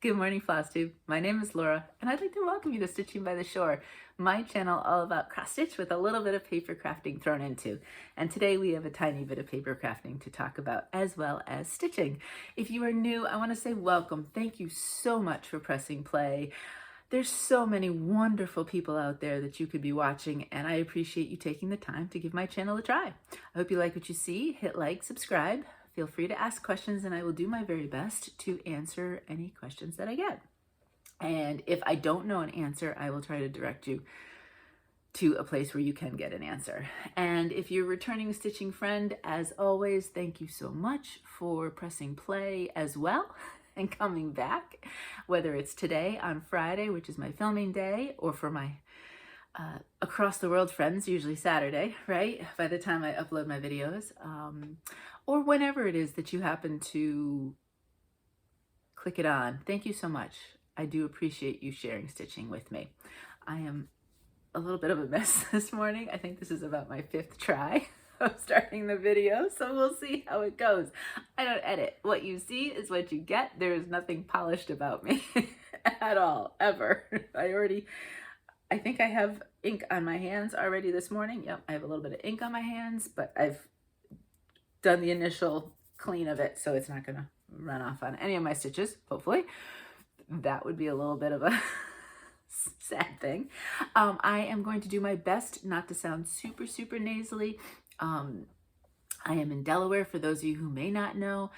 Good morning, Flosstube. My name is Laura, and I'd like to welcome you to Stitching by the Shore, my channel all about cross-stitch with a little bit of paper crafting thrown into. And today we have a tiny bit of paper crafting to talk about, as well as stitching. If you are new, I want to say welcome. Thank you so much for pressing play. There's so many wonderful people out there that you could be watching, and I appreciate you taking the time to give my channel a try. I hope you like what you see. Hit like, subscribe. Feel free to ask questions, and I will do my very best to answer any questions that I get. And if I don't know an answer, I will try to direct you to a place where you can get an answer. And if you're a returning stitching friend, as always, thank you so much for pressing play as well and coming back, whether it's today on Friday, which is my filming day, or for my across the world friends, usually Saturday, right? By the time I upload my videos, or whenever it is that you happen to click it on. Thank you so much. I do appreciate you sharing stitching with me. I am a little bit of a mess this morning. I think this is about my 5th try of starting the video, so we'll see how it goes. I don't edit. What you see is what you get. There is nothing polished about me at all, ever. I think I have ink on my hands already this morning. Yep, I have a little bit of ink on my hands, but I've done the initial clean of it, so it's not gonna run off on any of my stitches, hopefully. That would be a little bit of a sad thing. I am going to do my best not to sound super, super nasally. I am in Delaware, for those of you who may not know,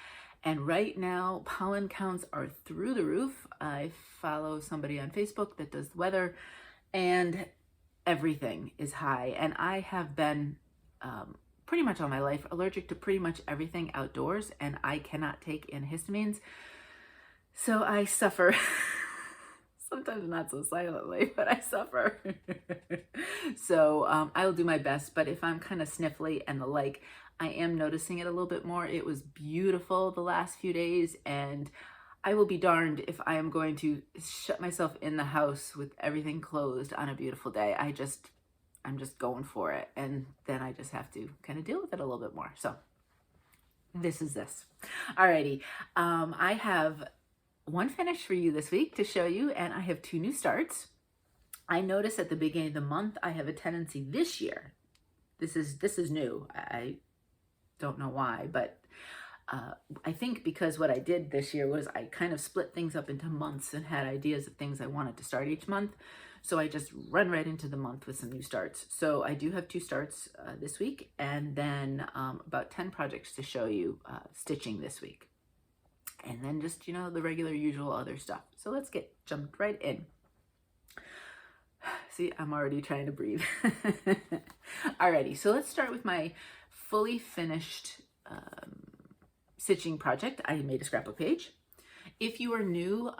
and right now pollen counts are through the roof. I follow somebody on Facebook that does the weather, and everything is high. And I have been pretty much all my life allergic to pretty much everything outdoors, and I cannot take antihistamines. So I suffer, sometimes not so silently, but I suffer. So I will do my best, but if I'm kind of sniffly and the like, I am noticing it a little bit more. It was beautiful the last few days, and I will be darned if I am going to shut myself in the house with everything closed on a beautiful day. I'm just going for it. And then I just have to kind of deal with it a little bit more. So this is this. Alrighty. I have one finish for you this week to show you, and I have 2 new starts. I noticed at the beginning of the month, I have a tendency this year. This is new. I don't know why, but I think because what I did this year was I kind of split things up into months and had ideas of things I wanted to start each month. So I just run right into the month with some new starts. So I do have 2 starts this week, and then about 10 projects to show you stitching this week. And then just, you know, the regular usual other stuff. So let's get jumped right in. See, I'm already trying to breathe. Alrighty, so let's start with my fully finished stitching project. I made a scrapbook page. If you are new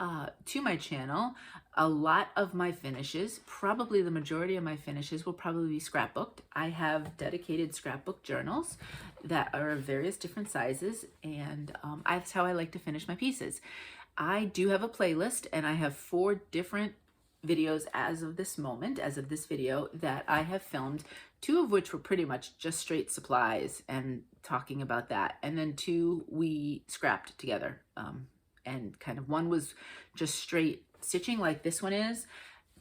to my channel, a lot of my finishes, probably the majority of my finishes, will probably be scrapbooked. I have dedicated scrapbook journals that are of various different sizes, and that's how I like to finish my pieces. I do have a playlist, and I have 4 different videos as of this moment, as of this video, that I have filmed, 2 of which were pretty much just straight supplies and talking about that, and then 2 we scrapped together, and kind of one was just straight stitching like this one is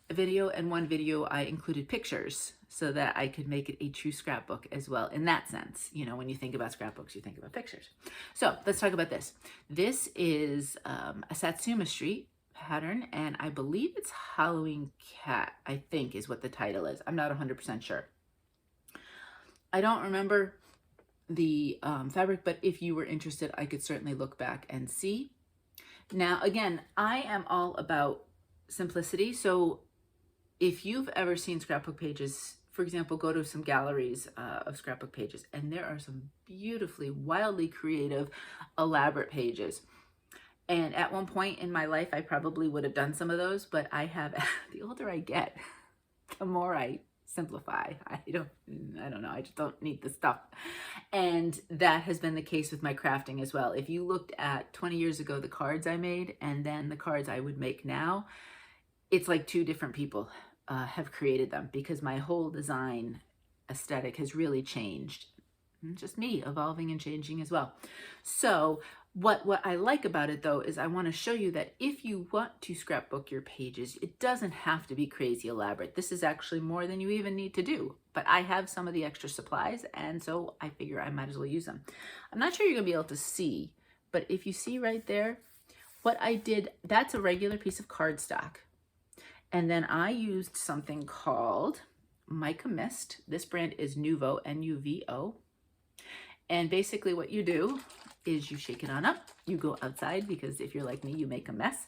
a video, and one video I included pictures so that I could make it a true scrapbook as well. In that sense, you know, when you think about scrapbooks, you think about pictures. So let's talk about this. This is a Satsuma Street pattern, and I believe it's Halloween Cat, I think is what the title is. I'm not 100% sure. I don't remember the fabric, but if you were interested, I could certainly look back and see. Now, again, I am all about simplicity. So if you've ever seen scrapbook pages, for example, go to some galleries of scrapbook pages, and there are some beautifully, wildly creative, elaborate pages. And at one point in my life, I probably would have done some of those, but I have, the older I get, the more I simplify. I don't know. I just don't need the stuff. And that has been the case with my crafting as well. If you looked at 20 years ago, the cards I made, and then the cards I would make now, it's like 2 different people have created them, because my whole design aesthetic has really changed. Just me evolving and changing as well. So What I like about it though is I want to show you that if you want to scrapbook your pages, it doesn't have to be crazy elaborate. This is actually more than you even need to do, but I have some of the extra supplies, and so I figure I might as well use them. I'm not sure you're gonna be able to see, but if you see right there, what I did, that's a regular piece of cardstock. And then I used something called Mica Mist. This brand is Nuvo, N-U-V-O. And basically what you do is you shake it on up, you go outside, because if you're like me, you make a mess,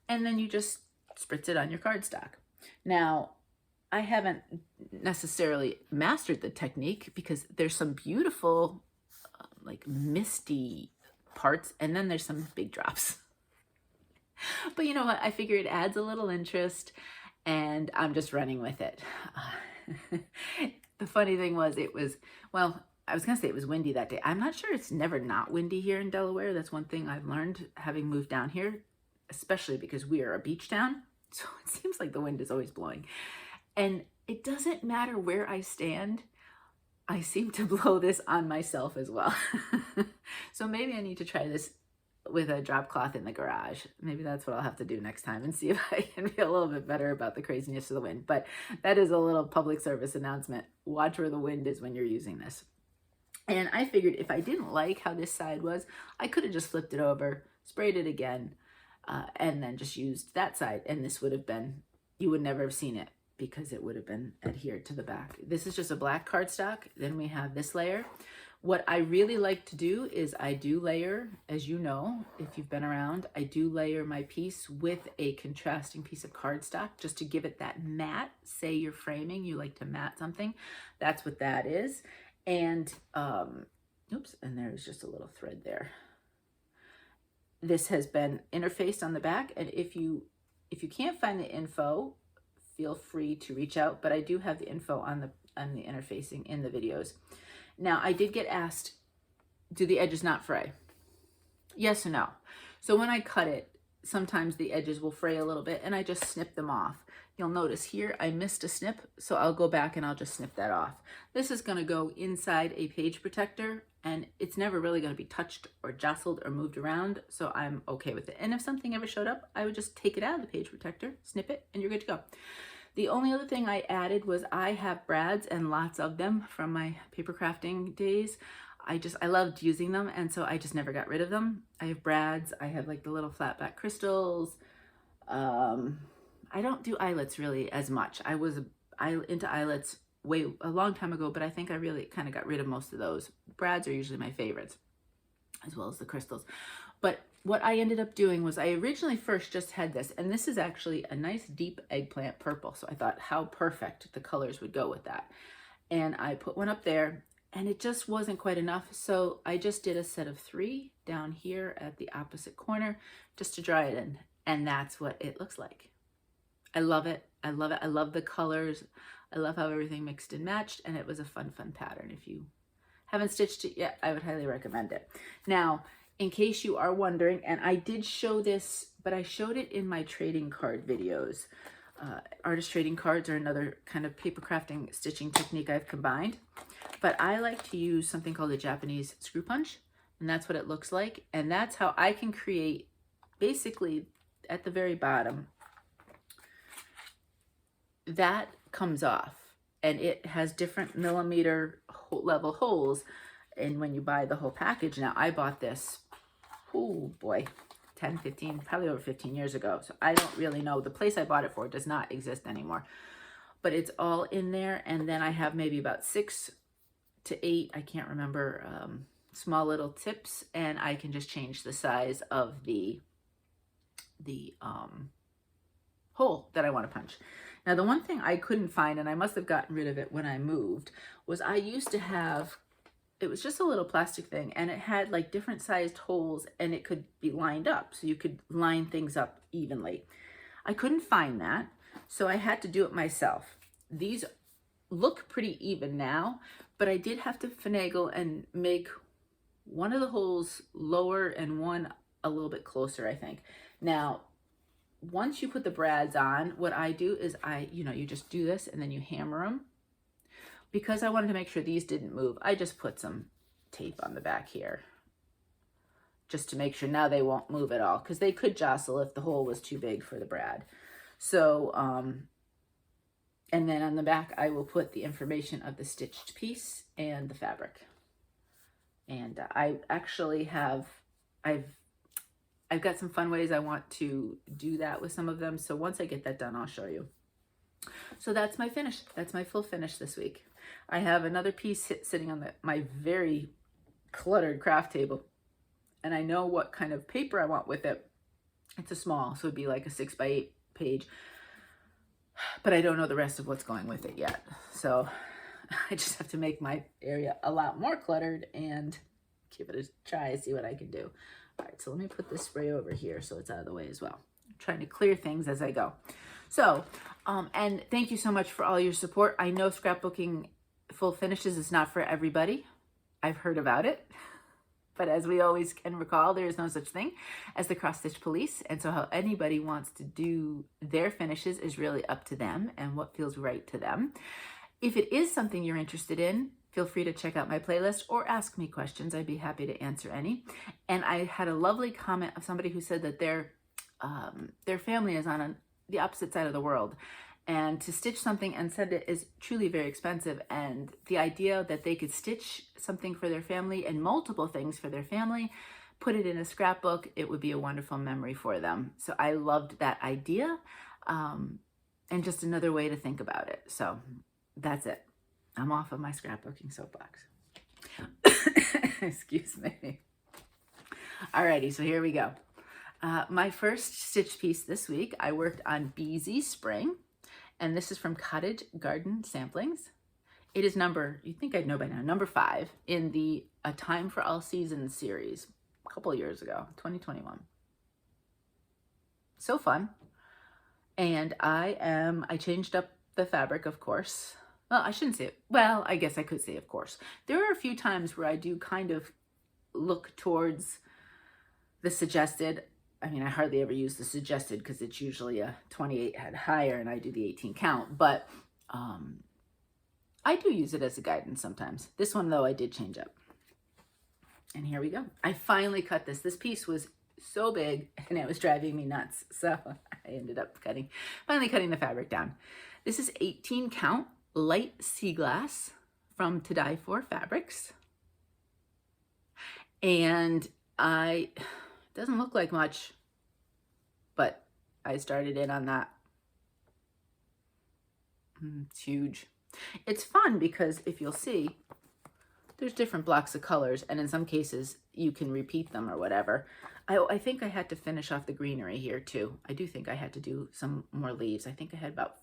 and then you just spritz it on your cardstock. Now, I haven't necessarily mastered the technique because there's some beautiful, like misty parts, and then there's some big drops. But you know what? I figure it adds a little interest, and I'm just running with it. The funny thing was, well, I was gonna say it was windy that day. I'm not sure, it's never not windy here in Delaware. That's one thing I've learned having moved down here, especially because we are a beach town. So it seems like the wind is always blowing. And it doesn't matter where I stand, I seem to blow this on myself as well. So maybe I need to try this with a drop cloth in the garage. Maybe that's what I'll have to do next time, and see if I can be a little bit better about the craziness of the wind. But that is a little public service announcement. Watch where the wind is when you're using this. And I figured if I didn't like how this side was, I could have just flipped it over, sprayed it again, and then just used that side. And this would have been, you would never have seen it because it would have been adhered to the back. This is just a black cardstock. Then we have this layer. What I really like to do is I do layer, as you know, if you've been around, I do layer my piece with a contrasting piece of cardstock just to give it that matte. Say you're framing, you like to matte something. That's what that is. And, oops, and there's just a little thread there. This has been interfaced on the back, and if you can't find the info, feel free to reach out, but I do have the info on the interfacing in the videos. Now, I did get asked, do the edges not fray? Yes or no? So when I cut it, sometimes the edges will fray a little bit, and I just snip them off. You'll notice here I missed a snip, so I'll go back and I'll just snip that off. This is going to go inside a page protector, and it's never really going to be touched or jostled or moved around, so I'm okay with it. And if something ever showed up, I would just take it out of the page protector, snip it, and you're good to go. The only other thing I added was I have brads, and lots of them from my paper crafting days. I loved using them, and so I just never got rid of them. I have brads, I have like the little flat back crystals. I don't do eyelets really as much. I was into eyelets a long time ago, but I think I really kind of got rid of most of those. Brads are usually my favorites, as well as the crystals. But what I ended up doing was I originally first just had this, and this is actually a nice deep eggplant purple. So I thought how perfect the colors would go with that. And I put one up there, and it just wasn't quite enough. So I just did a set of 3 down here at the opposite corner just to dry it in. And that's what it looks like. I love it. I love it. I love the colors. I love how everything mixed and matched, and it was a fun pattern. If you haven't stitched it yet, I would highly recommend it. Now, in case you are wondering, and I did show this, but I showed it in my trading card videos. Artist trading cards are another kind of paper crafting stitching technique I've combined. But I like to use something called a Japanese screw punch, and that's what it looks like. And that's how I can create, basically at the very bottom, that comes off, and it has different millimeter level holes. And when you buy the whole package, now I bought this, oh boy, 10, 15, probably over 15 years ago. So I don't really know. The place I bought it for does not exist anymore, but it's all in there. And then I have maybe about 6 to 8, I can't remember, small little tips, and I can just change the size of the hole that I want to punch. Now, the one thing I couldn't find, and I must have gotten rid of it when I moved, was I used to have, it was just a little plastic thing, and it had like different sized holes, and it could be lined up, so you could line things up evenly. I couldn't find that, so I had to do it myself. These look pretty even now, but I did have to finagle and make one of the holes lower and one a little bit closer, I think. Now, once you put the brads on, what I do is you just do this and then you hammer them. Because I wanted to make sure these didn't move, I just put some tape on the back here just to make sure now they won't move at all, because they could jostle if the hole was too big for the brad. So, and then on the back, I will put the information of the stitched piece and the fabric. And I actually have, I've got some fun ways I want to do that with some of them. So once I get that done, I'll show you. So that's my finish. That's my full finish this week. I have another piece sitting on my very cluttered craft table. And I know what kind of paper I want with it. It's a small, so it'd be like a 6x8 page. But I don't know the rest of what's going with it yet. So I just have to make my area a lot more cluttered and give it a try, see what I can do. All right, so let me put this spray over here so it's out of the way as well. I'm trying to clear things as I go. So, and thank you so much for all your support. I know scrapbooking full finishes is not for everybody. I've heard about it. But as we always can recall, there is no such thing as the cross-stitch police. And so how anybody wants to do their finishes is really up to them and what feels right to them. If it is something you're interested in, feel free to check out my playlist or ask me questions. I'd be happy to answer any. And I had a lovely comment of somebody who said that their family is on the opposite side of the world. And to stitch something and send it is truly very expensive. And the idea that they could stitch something for their family and multiple things for their family, put it in a scrapbook, it would be a wonderful memory for them. So I loved that idea, and just another way to think about it. So that's it. I'm off of my scrapbooking soapbox. Excuse me. Alrighty, so here we go. My first stitch piece this week, I worked on Beesy Spring. And this is from Cottage Garden Samplings. It is you think I'd know by now, number 5 in the A Time for All Seasons series a couple of years ago, 2021. So fun. And I changed up the fabric, of course. Well, I shouldn't say it. Well, I guess I could say, of course. There are a few times where I do kind of look towards the suggested. I mean, I hardly ever use the suggested because it's usually a 28 head higher and I do the 18 count, but I do use it as a guidance sometimes. This one, though, I did change up. And here we go. I finally cut this. This piece was so big and it was driving me nuts. So I ended up finally cutting the fabric down. This is 18 count light Seaglass from To Die For Fabrics. And doesn't look like much, but I started in on that. It's huge. It's fun because if you'll see, there's different blocks of colors, and in some cases you can repeat them or whatever. I think I had to finish off the greenery here too. I do think I had to do some more leaves. I think I had about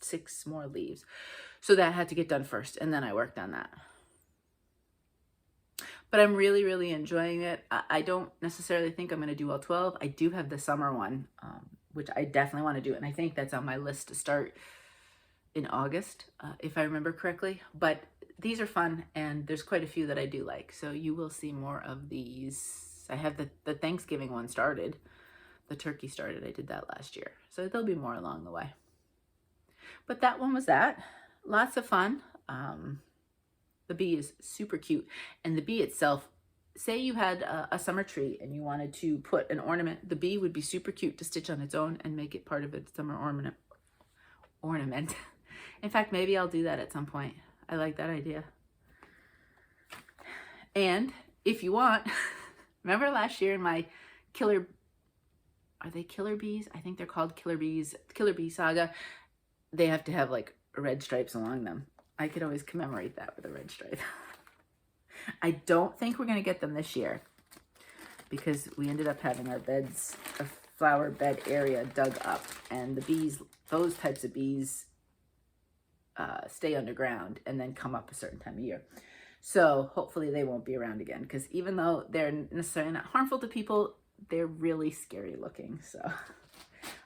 6 more leaves. So that had to get done first, and then I worked on that. But I'm really, really enjoying it. I don't necessarily think I'm going to do all 12. I do have the summer one, which I definitely want to do. And I think that's on my list to start in August, if I remember correctly. But these are fun, and there's quite a few that I do like. So you will see more of these. I have the Thanksgiving one started. The turkey started. I did that last year. So there'll be more along the way. But that one was that. Lots of fun. The bee is super cute. And the bee itself, say you had a summer tree and you wanted to put an ornament, the bee would be super cute to stitch on its own and make it part of its summer ornament. In fact, maybe I'll do that at some point. I like that idea. And if you want, remember last year in my are they killer bees? I think they're called killer bees, Killer Bee Saga. They have to have like red stripes along them. I could always commemorate that with a red stripe. I don't think we're going to get them this year because we ended up having our beds, a flower bed area dug up, and the bees, those types of bees stay underground and then come up a certain time of year. So hopefully they won't be around again, because even though they're necessarily not harmful to people, they're really scary looking. So,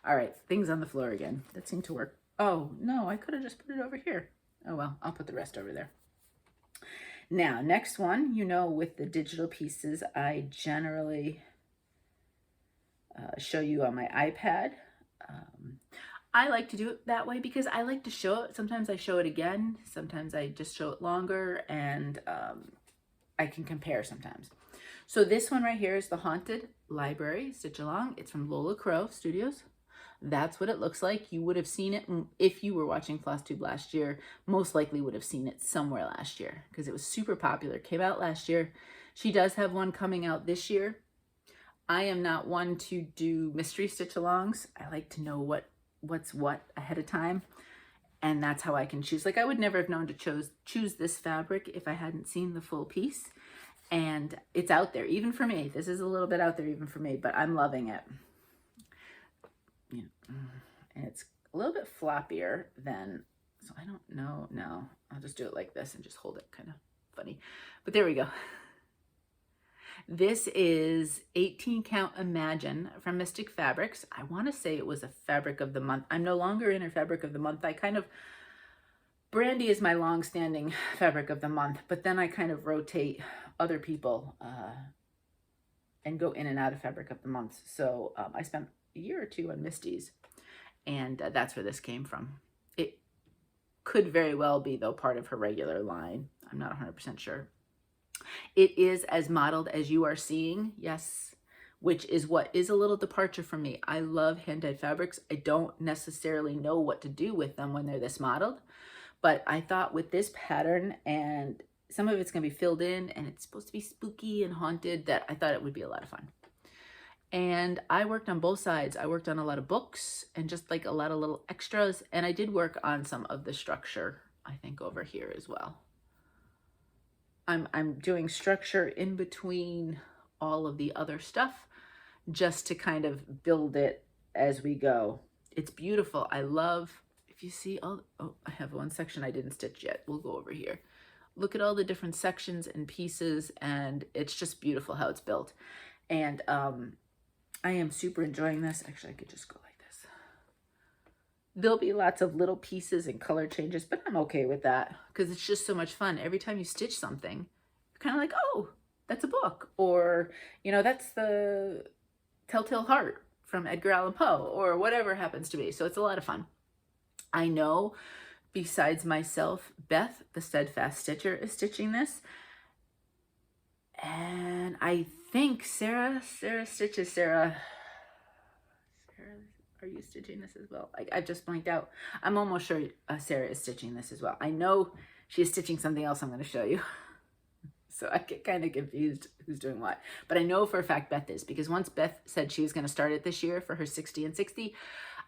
all right, things on the floor again. That seemed to work. Oh, no, I could have just put it over here. Oh, well, I'll put the rest over there. Now, next one, you know, with the digital pieces, I generally show you on my iPad. I like to do it that way because I like to show it. Sometimes I show it again. Sometimes I just show it longer, and I can compare sometimes. So this one right here is the Haunted Library Stitch Along. It's from Lola Studios. That's what it looks like. You would have seen it if you were watching Flosstube last year. Most likely would have seen it somewhere last year because it was super popular. Came out last year. She does have one coming out this year. I am not one to do mystery stitch alongs. I like to know what's what ahead of time, and that's how I can choose. Like, I would never have known to choose this fabric if I hadn't seen the full piece, and it's out there even for me. This is a little bit out there even for me, but I'm loving it. And it's a little bit floppier than, so I don't know. No, I'll just do it like this and just hold it kind of funny, but there we go. This is 18 Count Imagine from Mystic Fabrics. I want to say it was a fabric of the month. I'm no longer in her fabric of the month. Brandy is my long-standing fabric of the month, but then I kind of rotate other people and go in and out of fabric of the month. So I spent a year or two on Misty's, and that's where this came from. It could very well be, though, part of her regular line. I'm not 100% sure. It is as modeled as you are seeing, yes, which is what is a little departure from me. I love hand-dyed fabrics. I don't necessarily know what to do with them when they're this modeled, but I thought with this pattern, and some of it's going to be filled in, and it's supposed to be spooky and haunted, that I thought it would be a lot of fun. And I worked on both sides. I worked on a lot of books and just like a lot of little extras, and I did work on some of the structure, I think, over here as well. I'm doing structure in between all of the other stuff just to kind of build it as we go. It's beautiful. I love, if you see, oh, I have one section I didn't stitch yet. We'll go over here. Look at all the different sections and pieces, and it's just beautiful how it's built. And I am super enjoying this. Actually, I could just go like this. There'll be lots of little pieces and color changes, but I'm okay with that because it's just so much fun. Every time you stitch something, you're kind of like, oh, that's a book. Or, you know, that's the Telltale Heart from Edgar Allan Poe, or whatever happens to be. So it's a lot of fun. I know, besides myself, Beth, the Steadfast Stitcher, is stitching this. And I think Sarah stitches. Sarah, are you stitching this as well? I've just blanked out. I'm almost sure Sarah is stitching this as well. I know she is stitching something else I'm going to show you. So I get kind of confused who's doing what. But I know for a fact Beth is, because once Beth said she was going to start it this year for her 60 and 60,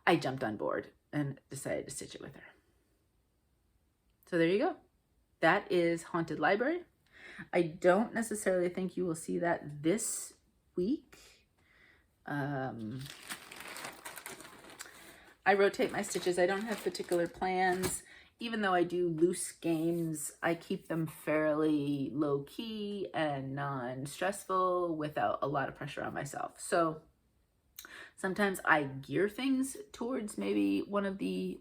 I jumped on board and decided to stitch it with her. So there you go. That is Haunted Library. I don't necessarily think you will see that this week. I rotate my stitches. I don't have particular plans. Even though I do loose games, I keep them fairly low-key and non-stressful without a lot of pressure on myself. So sometimes I gear things towards maybe one of the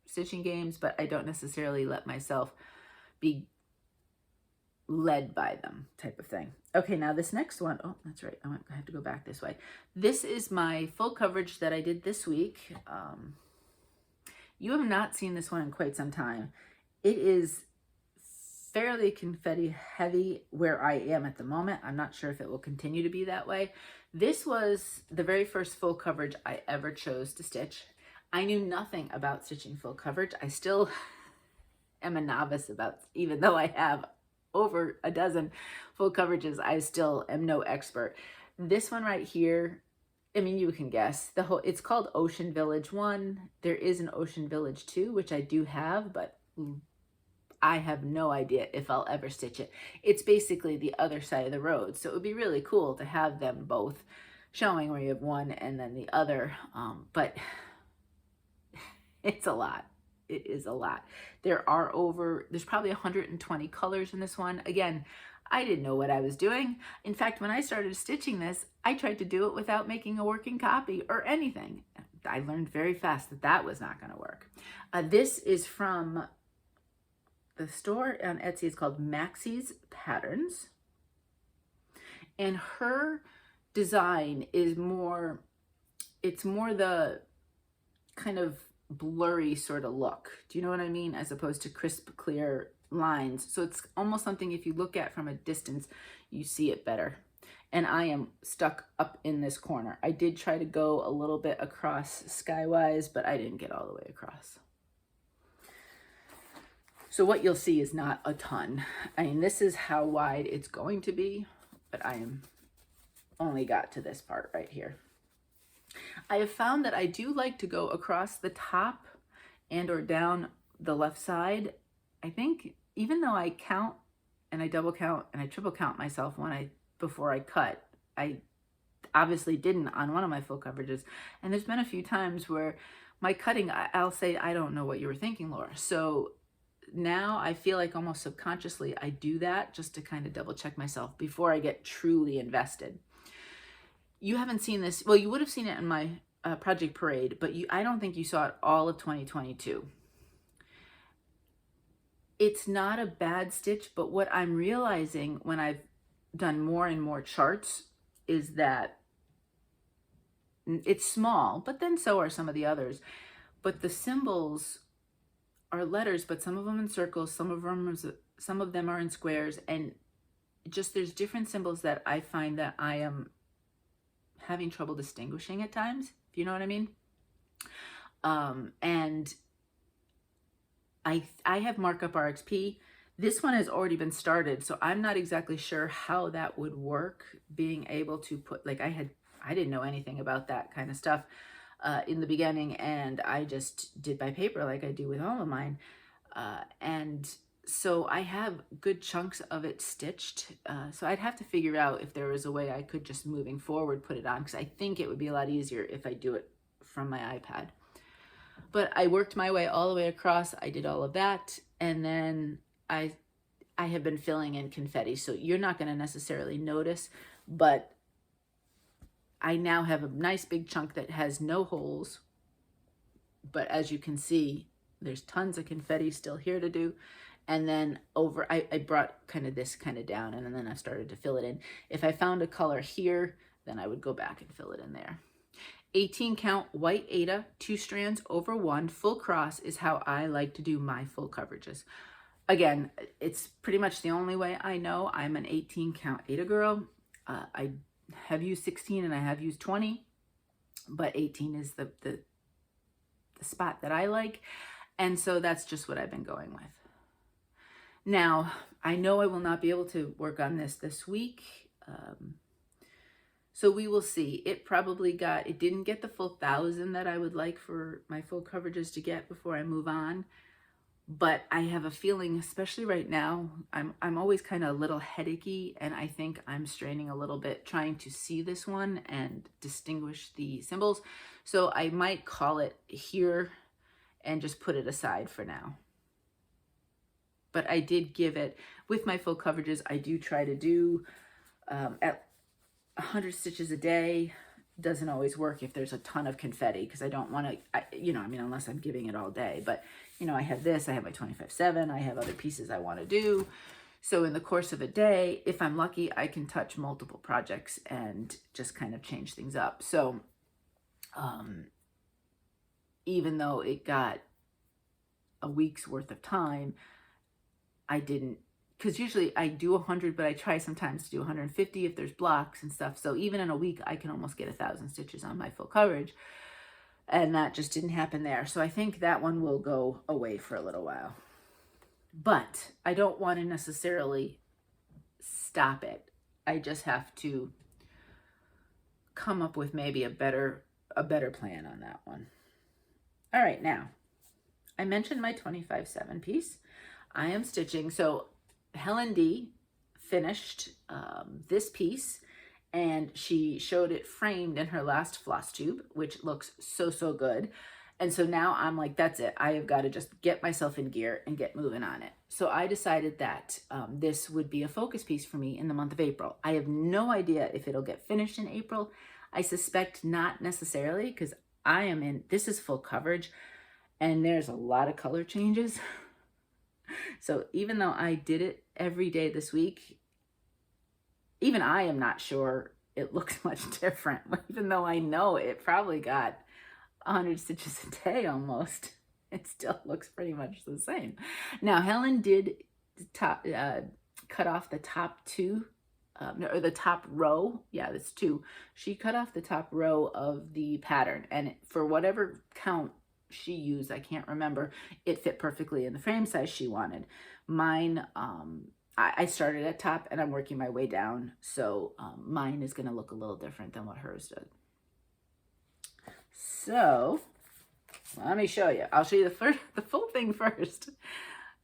stitching games, but I don't necessarily let myself be led by them, type of thing. Okay, now this next one, oh, that's right, I have to go back this way. This is my full coverage that I did this week. You have not seen this one in quite some time. It is fairly confetti heavy where I am at the moment. I'm not sure if it will continue to be that way. This was the very first full coverage I ever chose to stitch. I knew nothing about stitching full coverage. I still am a novice about, even though I have over a dozen full coverages, I still am no expert. This one right here, I mean, you can guess. It's called Ocean Village 1. There is an Ocean Village 2, which I do have, but I have no idea if I'll ever stitch it. It's basically the other side of the road, so it would be really cool to have them both showing where you have one and then the other, but it's a lot. It is a lot. There's probably 120 colors in this one. Again, I didn't know what I was doing. In fact, when I started stitching this, I tried to do it without making a working copy or anything. I learned very fast that that was not going to work. This is from the store on Etsy. It's called Maxispatterns. And her design is more, it's more the kind of blurry sort of look. Do you know what I mean? As opposed to crisp, clear lines. So it's almost something if you look at from a distance, you see it better. and I am stuck up in this corner. I did try to go a little bit across skywise, but I didn't get all the way across. So what you'll see is not a ton. I mean, this is how wide it's going to be, but I am only got to this part right here. I have found that I do like to go across the top and or down the left side. I think even though I count and I double count and I triple count myself before I cut, I obviously didn't on one of my full coverages. And there's been a few times where my cutting, I'll say, I don't know what you were thinking, Laura. So now I feel like almost subconsciously I do that just to kind of double check myself before I get truly invested. You haven't seen this. Well, you would have seen it in my Project Parade, but I don't think you saw it all of 2022. It's not a bad stitch, but what I'm realizing when I've done more and more charts is that it's small, but then so are some of the others. But the symbols are letters, but some of them in circles, some of them are in squares, and just there's different symbols that I find that I am having trouble distinguishing at times, if you know what I mean. And I have Markup RXP. This one has already been started, so I'm not exactly sure how that would work, being able to put, like I didn't know anything about that kind of stuff in the beginning, and I just did by paper like I do with all of mine. And so I have good chunks of it stitched. So I'd have to figure out if there was a way I could just moving forward put it on, because I think it would be a lot easier if I do it from my iPad. But I worked my way all the way across. I did all of that, and then I have been filling in confetti, so you're not going to necessarily notice, but I now have a nice big chunk that has no holes, but as you can see, there's tons of confetti still here to do. And then I brought kind of this kind of down, and then I started to fill it in. If I found a color here, then I would go back and fill it in there. 18 count white Aida, 2 strands over 1, full cross is how I like to do my full coverages. Again, it's pretty much the only way I know. I'm an 18 count Aida girl. I have used 16 and I have used 20, but 18 is the spot that I like. And so that's just what I've been going with. Now, I know I will not be able to work on this week. So we will see. It didn't get the full 1,000 that I would like for my full coverages to get before I move on. But I have a feeling, especially right now, I'm always kind of a little headachy, and I think I'm straining a little bit trying to see this one and distinguish the symbols. So I might call it here and just put it aside for now. But I did give it, with my full coverages, I do try to do at 100 stitches a day. Doesn't always work if there's a ton of confetti, because I don't want to, unless I'm giving it all day. But, I have this, I have my 25/7, I have other pieces I want to do. So in the course of a day, if I'm lucky, I can touch multiple projects and just kind of change things up. So even though it got a week's worth of time, I didn't, because usually I do 100, but I try sometimes to do 150 if there's blocks and stuff. So even in a week, I can almost get 1,000 stitches on my full coverage. And that just didn't happen there. So I think that one will go away for a little while. But I don't want to necessarily stop it. I just have to come up with maybe a better plan on that one. All right, now, I mentioned my 25/7 piece. I am stitching. So Helen D finished this piece, and she showed it framed in her last Flosstube, which looks so good. And so now I'm like, that's it. I have got to just get myself in gear and get moving on it. So I decided that this would be a focus piece for me in the month of April. I have no idea if it'll get finished in April. I suspect not necessarily, because this is full coverage, and there's a lot of color changes. So even though I did it every day this week, even I am not sure it looks much different, even though I know it probably got 100 stitches a day almost. It still looks pretty much the same. Now, Helen did cut off the top 2 or the top row. Yeah, that's 2. She cut off the top row of the pattern, and for whatever count she used, I can't remember, it fit perfectly in the frame size she wanted. Mine, I started at top and I'm working my way down, so mine is going to look a little different than what hers did. So let me show you. I'll show you the full thing first.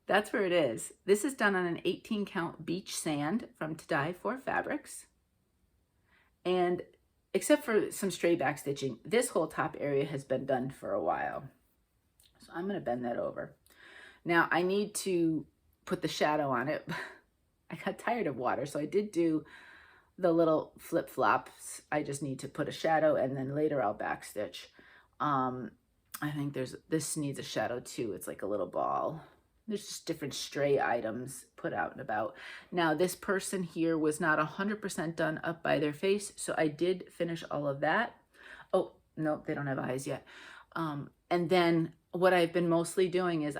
That's where it is. This is done on an 18 count beach sand from To Dye For Fabrics. And except for some stray back stitching, this whole top area has been done for a while. So I'm going to bend that over. Now I need to put the shadow on it. I got tired of water, so I did do the little flip-flops. I just need to put a shadow, and then later I'll backstitch. I think this needs a shadow too. It's like a little ball. There's just different stray items put out and about. Now this person here was not 100% done up by their face, so I did finish all of that. Oh, no, they don't have eyes yet. And then what I've been mostly doing is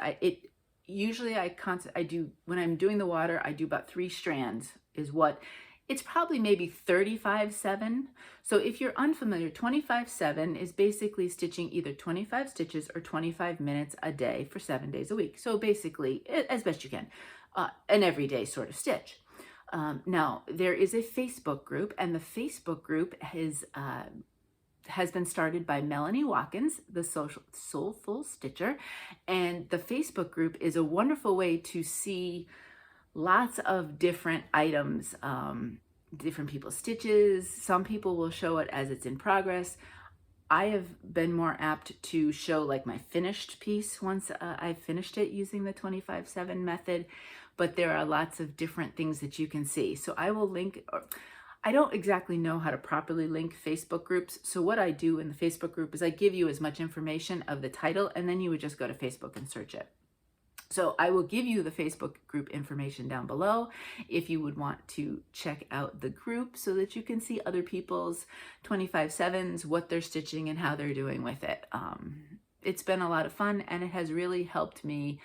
usually I do, when I'm doing the water, I do about 3 strands is what, it's probably maybe 35/7. So if you're unfamiliar, 25/7 is basically stitching either 25 stitches or 25 minutes a day for 7 days a week. So basically, as best you can, an everyday sort of stitch. Now, there is a Facebook group, and the Facebook group has been started by Melanie Watkins, the Soulful Stitcher. And the Facebook group is a wonderful way to see lots of different items, different people's stitches. Some people will show it as it's in progress. I have been more apt to show like my finished piece once I've finished it using the 25/7 method, but there are lots of different things that you can see. So I will link, I don't exactly know how to properly link Facebook groups. So what I do in the Facebook group is I give you as much information of the title, and then you would just go to Facebook and search it. So I will give you the Facebook group information down below if you would want to check out the group so that you can see other people's 25/7s, what they're stitching and how they're doing with it. It's been a lot of fun, and it has really helped me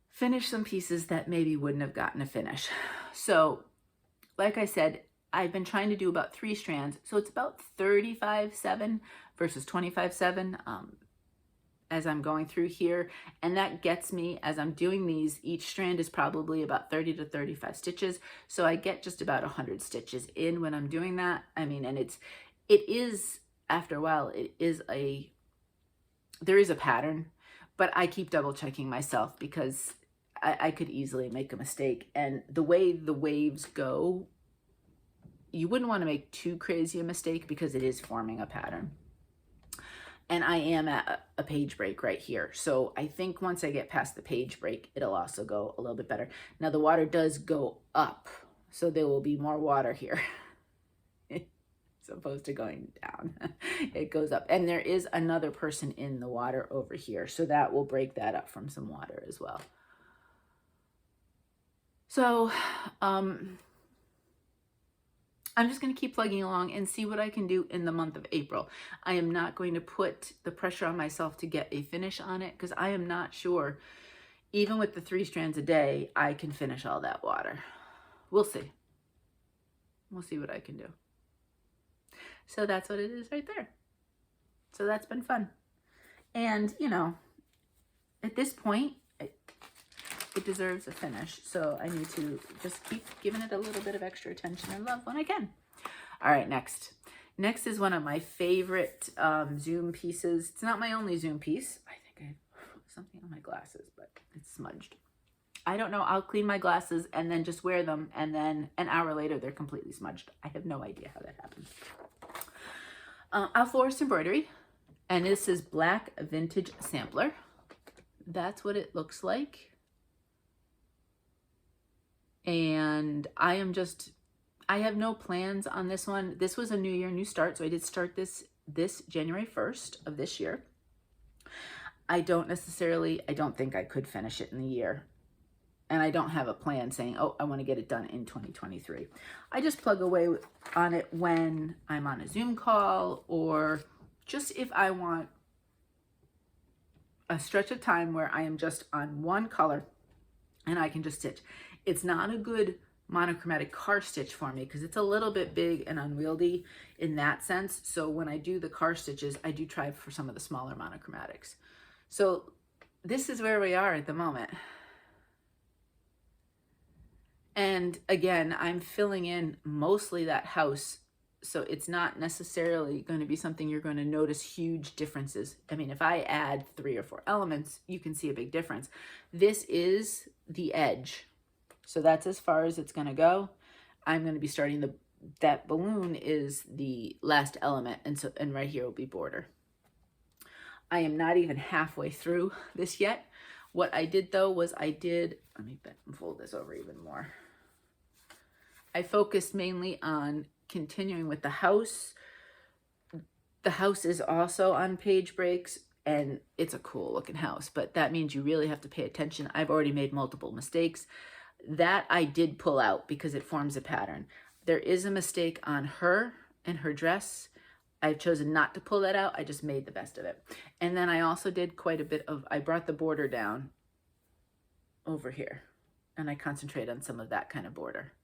finish some pieces that maybe wouldn't have gotten a finish. So like I said, I've been trying to do about 3 strands. So it's about 35/7 versus 25/7. As I'm going through here, and that gets me, as I'm doing these, each strand is probably about 30 to 35 stitches, so I get just about 100 stitches in when I'm doing that. I mean, and it is, after a while, there is a pattern, but I keep double checking myself because I could easily make a mistake, and the way the waves go, you wouldn't want to make too crazy a mistake because it is forming a pattern. And I am at a page break right here. So I think once I get past the page break, it'll also go a little bit better. Now the water does go up, so there will be more water here. As opposed to going down. It goes up. And there is another person in the water over here, so that will break that up from some water as well. So, I'm just going to keep plugging along and see what I can do in the month of April. I am not going to put the pressure on myself to get a finish on it because I am not sure, even with the 3 strands a day, I can finish all that water. We'll see. We'll see what I can do. So that's what it is right there. So that's been fun. And, you know, at this point, it deserves a finish, so I need to just keep giving it a little bit of extra attention and love when I can. All right, next is one of my favorite Zoom pieces. It's not my only Zoom piece. I think I have something on my glasses, but it's smudged. I don't know. I'll clean my glasses and then just wear them, and then an hour later they're completely smudged. I have no idea how that happens. I'll Florist Embroidery, and this is Black Vintage Sampler. That's what it looks like. And I have no plans on this one. This was a new year, new start. So I did start this January 1st of this year. I don't think I could finish it in the year. And I don't have a plan saying, oh, I want to get it done in 2023. I just plug away on it when I'm on a Zoom call, or just if I want a stretch of time where I am just on one color and I can just stitch. It's not a good monochromatic car stitch for me because it's a little bit big and unwieldy in that sense. So when I do the car stitches, I do try for some of the smaller monochromatics. So this is where we are at the moment. And again, I'm filling in mostly that house. So it's not necessarily going to be something you're going to notice huge differences. I mean, if I add 3 or 4 elements, you can see a big difference. This is the edge. So that's as far as it's going to go. I'm going to be starting that balloon is the last element. And right here will be border. I am not even halfway through this yet. What I did though was let me fold this over even more. I focused mainly on continuing with the house. The house is also on page breaks and it's a cool looking house, but that means you really have to pay attention. I've already made multiple mistakes. That I did pull out because it forms a pattern. There is a mistake on her and her dress. I've chosen not to pull that out. I just made the best of it. And then I also did quite a bit of, I brought the border down over here and I concentrate on some of that kind of border.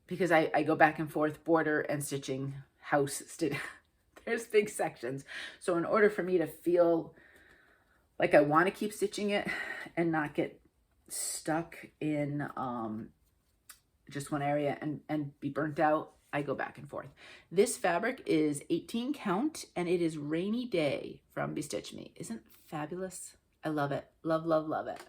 Because I go back and forth, border and stitching, house, there's big sections. So in order for me to feel like I want to keep stitching it and not get stuck in just one area and be burnt out, I go back and forth. This fabric is 18 count and it is Rainy Day from Bestitchme. Isn't it fabulous? I love it. Love, love, love it.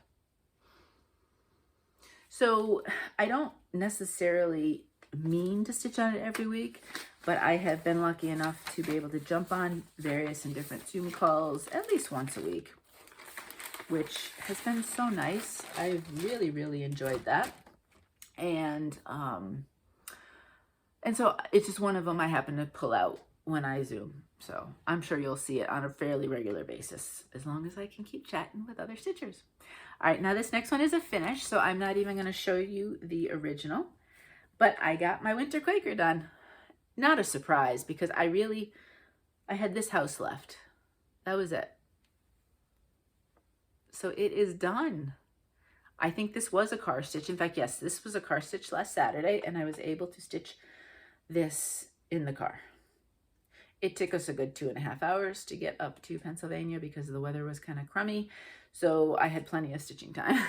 So I don't necessarily mean to stitch on it every week, but I have been lucky enough to be able to jump on various and different Zoom calls at least once a week, which has been so nice. I've really, really enjoyed that. And so it's just one of them I happen to pull out when I Zoom. So I'm sure you'll see it on a fairly regular basis, as long as I can keep chatting with other stitchers. All right, now this next one is a finish, so I'm not even gonna show you the original, but I got my winter Quaker done. Not a surprise, because I had this house left. That was it. So it is done. I think this was a car stitch. In fact, yes, this was a car stitch last Saturday, and I was able to stitch this in the car. It took us a good 2.5 hours to get up to Pennsylvania because the weather was kind of crummy. So I had plenty of stitching time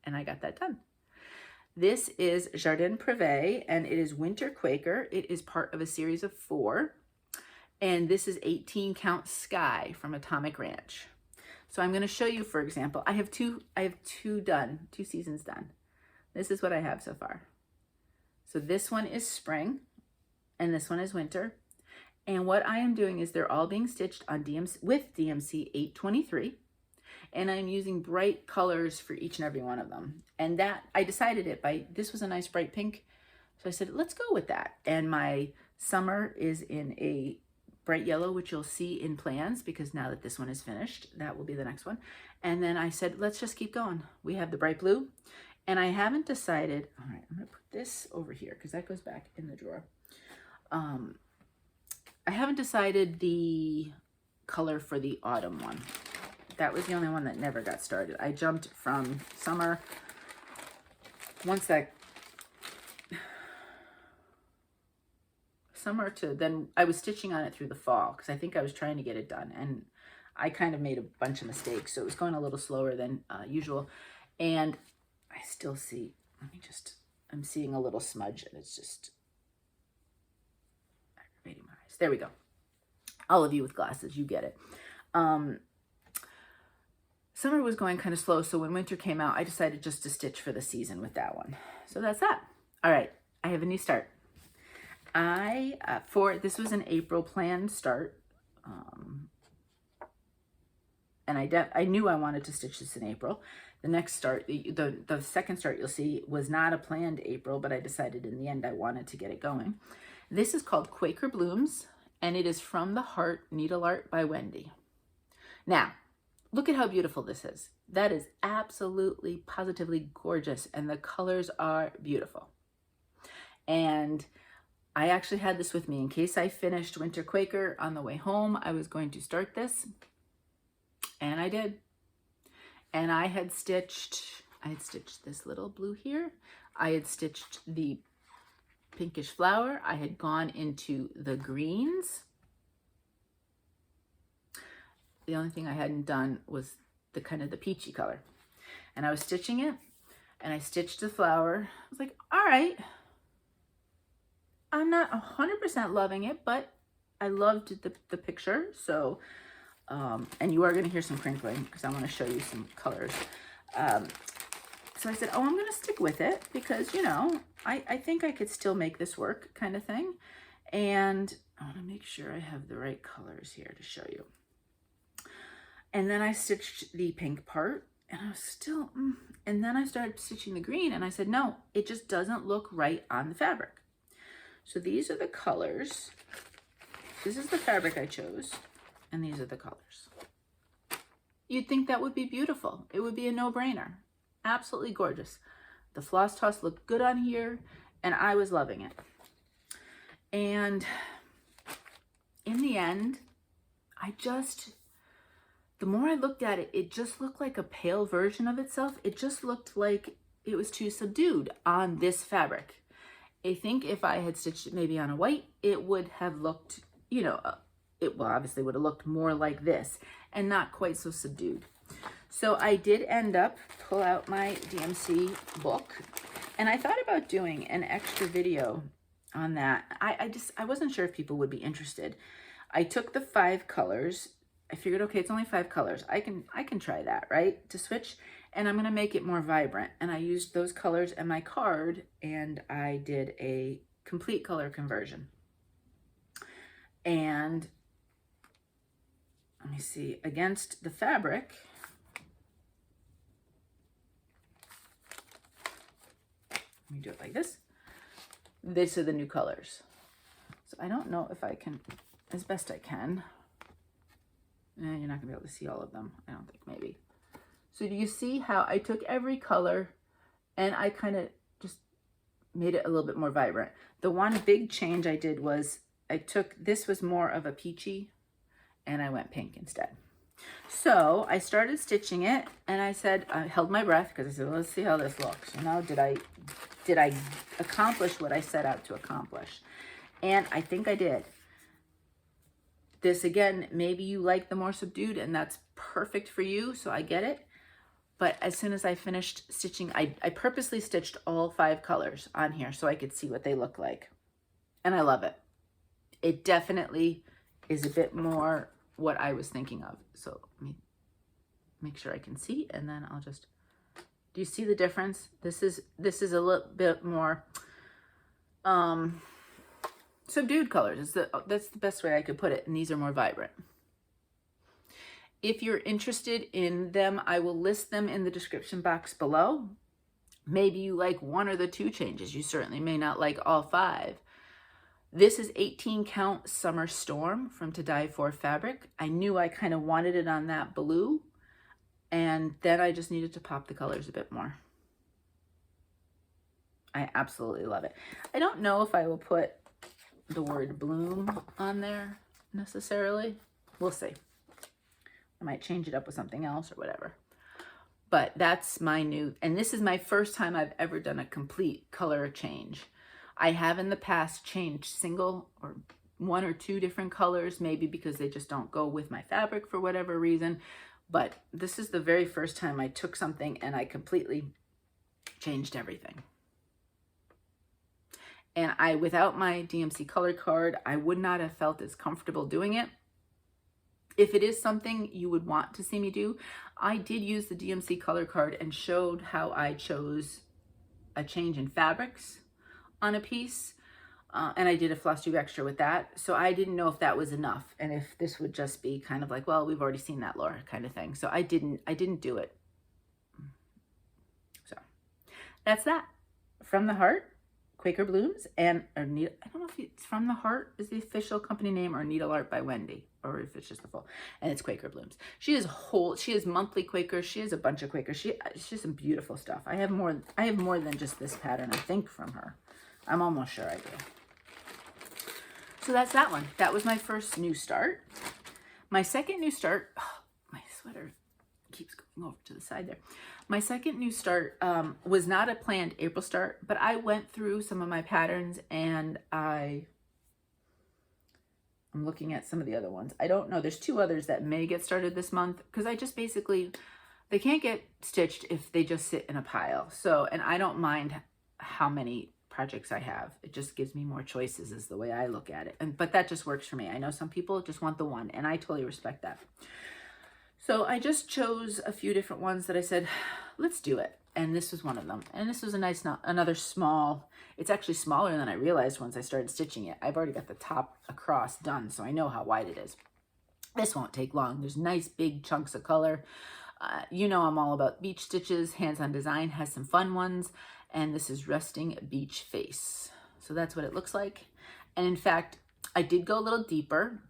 and I got that done. This is Jardin Prive and it is Winter Quaker. It is part of a series of 4. And this is 18 count Sky from Atomic Ranch. So I'm going to show you, for example, I have two seasons done. This is what I have so far. So this one is spring and this one is winter. And what I am doing is they're all being stitched on with DMC 823. And I'm using bright colors for each and every one of them. And that, I decided it by, this was a nice bright pink. So I said, let's go with that. And my summer is in a bright yellow, which you'll see in plans, because now that this one is finished, that will be the next one. And then I said, let's just keep going. We have the bright blue. And I haven't decided, all right, I'm gonna put this over here because that goes back in the drawer. I haven't decided the color for the autumn one. That was the only one that never got started. I jumped from summer. Once that summer to then I was stitching on it through the fall because I think I was trying to get it done and I kind of made a bunch of mistakes. So it was going a little slower than usual. And I still see, I'm seeing a little smudge and it's just aggravating my eyes. There we go. All of you with glasses, you get it. Summer was going kind of slow, so when winter came out, I decided just to stitch for the season with that one. So that's that. All right, I have a new start. This was an April planned start, and I knew I wanted to stitch this in April. The next start, the second start you'll see was not a planned April, but I decided in the end I wanted to get it going. This is called Quaker Blooms, and it is from the Heart Needleart by Wendy. Now, look at how beautiful this is. That is absolutely, positively gorgeous, and the colors are beautiful. And I actually had this with me in case I finished Winter Quaker on the way home. I was going to start this, and I did. And I had stitched I had stitched this little blue here. I had stitched the pinkish flower. I had gone into the greens. The only thing I hadn't done was the kind of the peachy color. And I was stitching it, and I stitched the flower. I was like, all right, I'm not 100% loving it, but I loved the picture. So, and you are going to hear some crinkling because I want to show you some colors. So I said, oh, I'm going to stick with it because, you know, I think I could still make this work, kind of thing. And I want to make sure I have the right colors here to show you. And then I stitched the pink part, and I was still, and then I started stitching the green, and I said, no, it just doesn't look right on the fabric. So these are the colors. This is the fabric I chose, and these are the colors. You'd think that would be beautiful. It would be a no-brainer. Absolutely gorgeous. The floss toss looked good on here, and I was loving it. And in the end, the more I looked at it, it just looked like a pale version of itself. It just looked like it was too subdued on this fabric. I think if I had stitched it maybe on a white, it would have looked, you know, well, obviously would have looked more like this and not quite so subdued. So I did end up pull out my DMC book, and I thought about doing an extra video on that. I wasn't sure if people would be interested. I took the 5 colors. I figured, okay, it's only 5 colors. I can try that, right? To switch, and I'm gonna make it more vibrant. And I used those colors in my card, and I did a complete color conversion. And let me see, against the fabric, let me do it like this. These are the new colors. So I don't know if I can, as best I can. You're not gonna be able to see all of them, I don't think, maybe. So do you see how I took every color and I kind of just made it a little bit more vibrant? The one big change I did was this was more of a peachy, and I went pink instead. So I started stitching it, and I said, I held my breath because I said, well, let's see how this looks. You know, did I accomplish what I set out to accomplish? And I think I did. This, again, maybe you like the more subdued, and that's perfect for you, so I get it. But as soon as I finished stitching, I purposely stitched all 5 colors on here so I could see what they look like. And I love it. It definitely is a bit more what I was thinking of. So let me make sure I can see, and then I'll just, do you see the difference? This is a little bit more subdued colors. That's the best way I could put it, and these are more vibrant. If you're interested in them, I will list them in the description box below. Maybe you like 1 or the 2 changes. You certainly may not like all 5. This is 18 count Summer Storm from To Die For fabric. I knew I kind of wanted it on that blue, and then I just needed to pop the colors a bit more. I absolutely love it. I don't know if I will put the word bloom on there necessarily. We'll see. I might change it up with something else or whatever. But that's my new, and this is my first time I've ever done a complete color change. I have in the past changed single or 1 or 2 different colors, maybe because they just don't go with my fabric for whatever reason. But this is the very first time I took something and I completely changed everything. And without my DMC color card, I would not have felt as comfortable doing it. If it is something you would want to see me do, I did use the DMC color card and showed how I chose a change in fabrics on a piece. And I did a Flosstube extra with that. So I didn't know if that was enough, and if this would just be kind of like, well, we've already seen that, Laura, kind of thing. So I didn't do it. So that's that. From the Heart, Quaker Blooms, and I don't know if it's From the Heart is the official company name, or Needleart by Wendy, or if it's just the full, and it's Quaker Blooms. She is monthly Quaker. She has a bunch of Quaker. She has some beautiful stuff. I have more than just this pattern, I think, from her. I'm almost sure I do. So that's that one. That was my first new start. My second new start, oh, my sweater keeps going over to the side there. My second new start was not a planned April start, but I went through some of my patterns and I'm looking at some of the other ones. I don't know. There's 2 others that may get started this month because I just basically, they can't get stitched if they just sit in a pile. So, and I don't mind how many projects I have. It just gives me more choices is the way I look at it. But that just works for me. I know some people just want the one, and I totally respect that. So I just chose a few different ones that I said, let's do it. And this was one of them. And this was a nice, another small, it's actually smaller than I realized once I started stitching it. I've already got the top across done, so I know how wide it is. This won't take long. There's nice big chunks of color. You know I'm all about beach stitches. Hands-on Design has some fun ones. And this is Resting Beach Face. So that's what it looks like. And in fact, I did go a little deeper.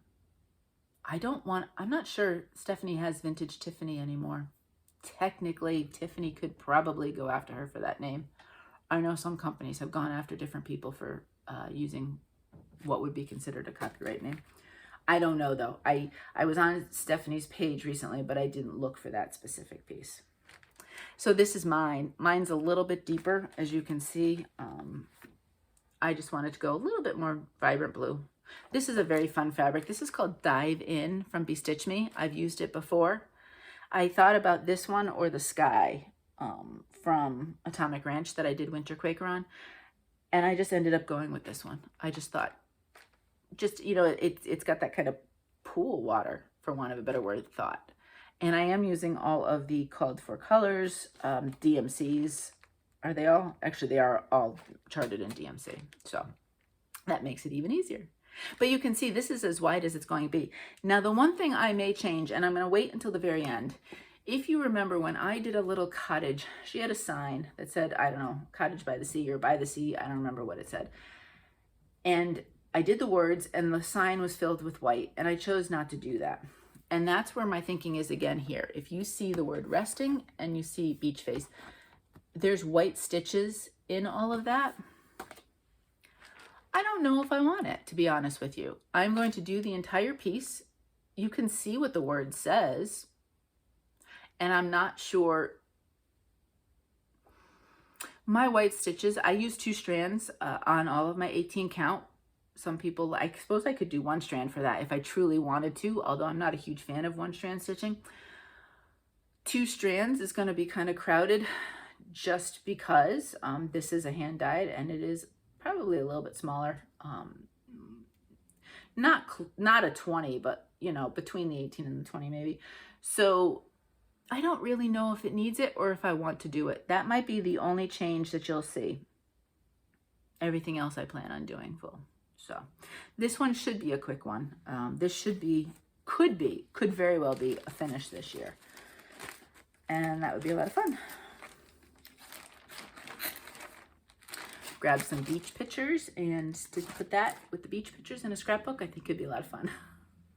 I'm not sure Stephanie has Vintage Tiffany anymore. Technically, Tiffany could probably go after her for that name. I know some companies have gone after different people for using what would be considered a copyright name. I don't know though. I was on Stephanie's page recently, but I didn't look for that specific piece. So this is mine. Mine's a little bit deeper, as you can see. I just wanted to go a little bit more vibrant blue. This is a very fun fabric. This is called Dive In from Bestitchme. I've used it before. I thought about this one or the Sky from Atomic Ranch that I did Winter Quaker on. And I just ended up going with this one. I just thought, you know, it's got that kind of pool water, for want of a better word, thought. And I am using all of the called for colors, DMCs. Are they all? Actually, they are all charted in DMC. So that makes it even easier. But you can see this is as wide as it's going to be. Now, the one thing I may change, and I'm going to wait until the very end. If you remember when I did a little cottage, she had a sign that said, I don't know, Cottage by the Sea or By the Sea. I don't remember what it said. And I did the words and the sign was filled with white, and I chose not to do that. And that's where my thinking is again here. If you see the word resting and you see beach face, there's white stitches in all of that. I don't know if I want it, to be honest with you. I'm going to do the entire piece. You can see what the word says, and I'm not sure. My white stitches, I use 2 strands on all of my 18 count. Some people, I suppose I could do 1 strand for that if I truly wanted to, although I'm not a huge fan of 1 strand stitching. 2 strands is going to be kind of crowded just because this is a hand dyed and it is probably a little bit smaller. Not a 20, but you know, between the 18 and the 20 maybe. So I don't really know if it needs it or if I want to do it. That might be the only change that you'll see. Everything else I plan on doing full. So this one should be a quick one. This could very well be a finish this year. And that would be a lot of fun. Grab some beach pictures and put that with the beach pictures in a scrapbook. I think it'd be a lot of fun.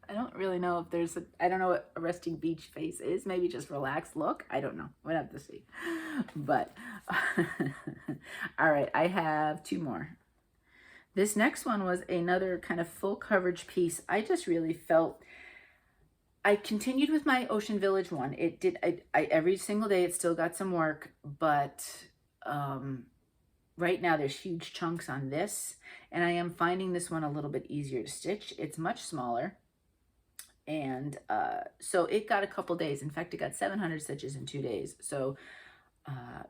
I don't really know if there's I don't know what a resting beach face is. Maybe just relaxed look. I don't know. We'll have to see. But, all right, I have 2 more. This next one was another kind of full coverage piece. I just really felt, I continued with my Ocean Village one. It did, every single day it still got some work, but right now there's huge chunks on this, and I am finding this one a little bit easier to stitch. It's much smaller, and so it got a couple days. In fact, it got 700 stitches in 2 days. So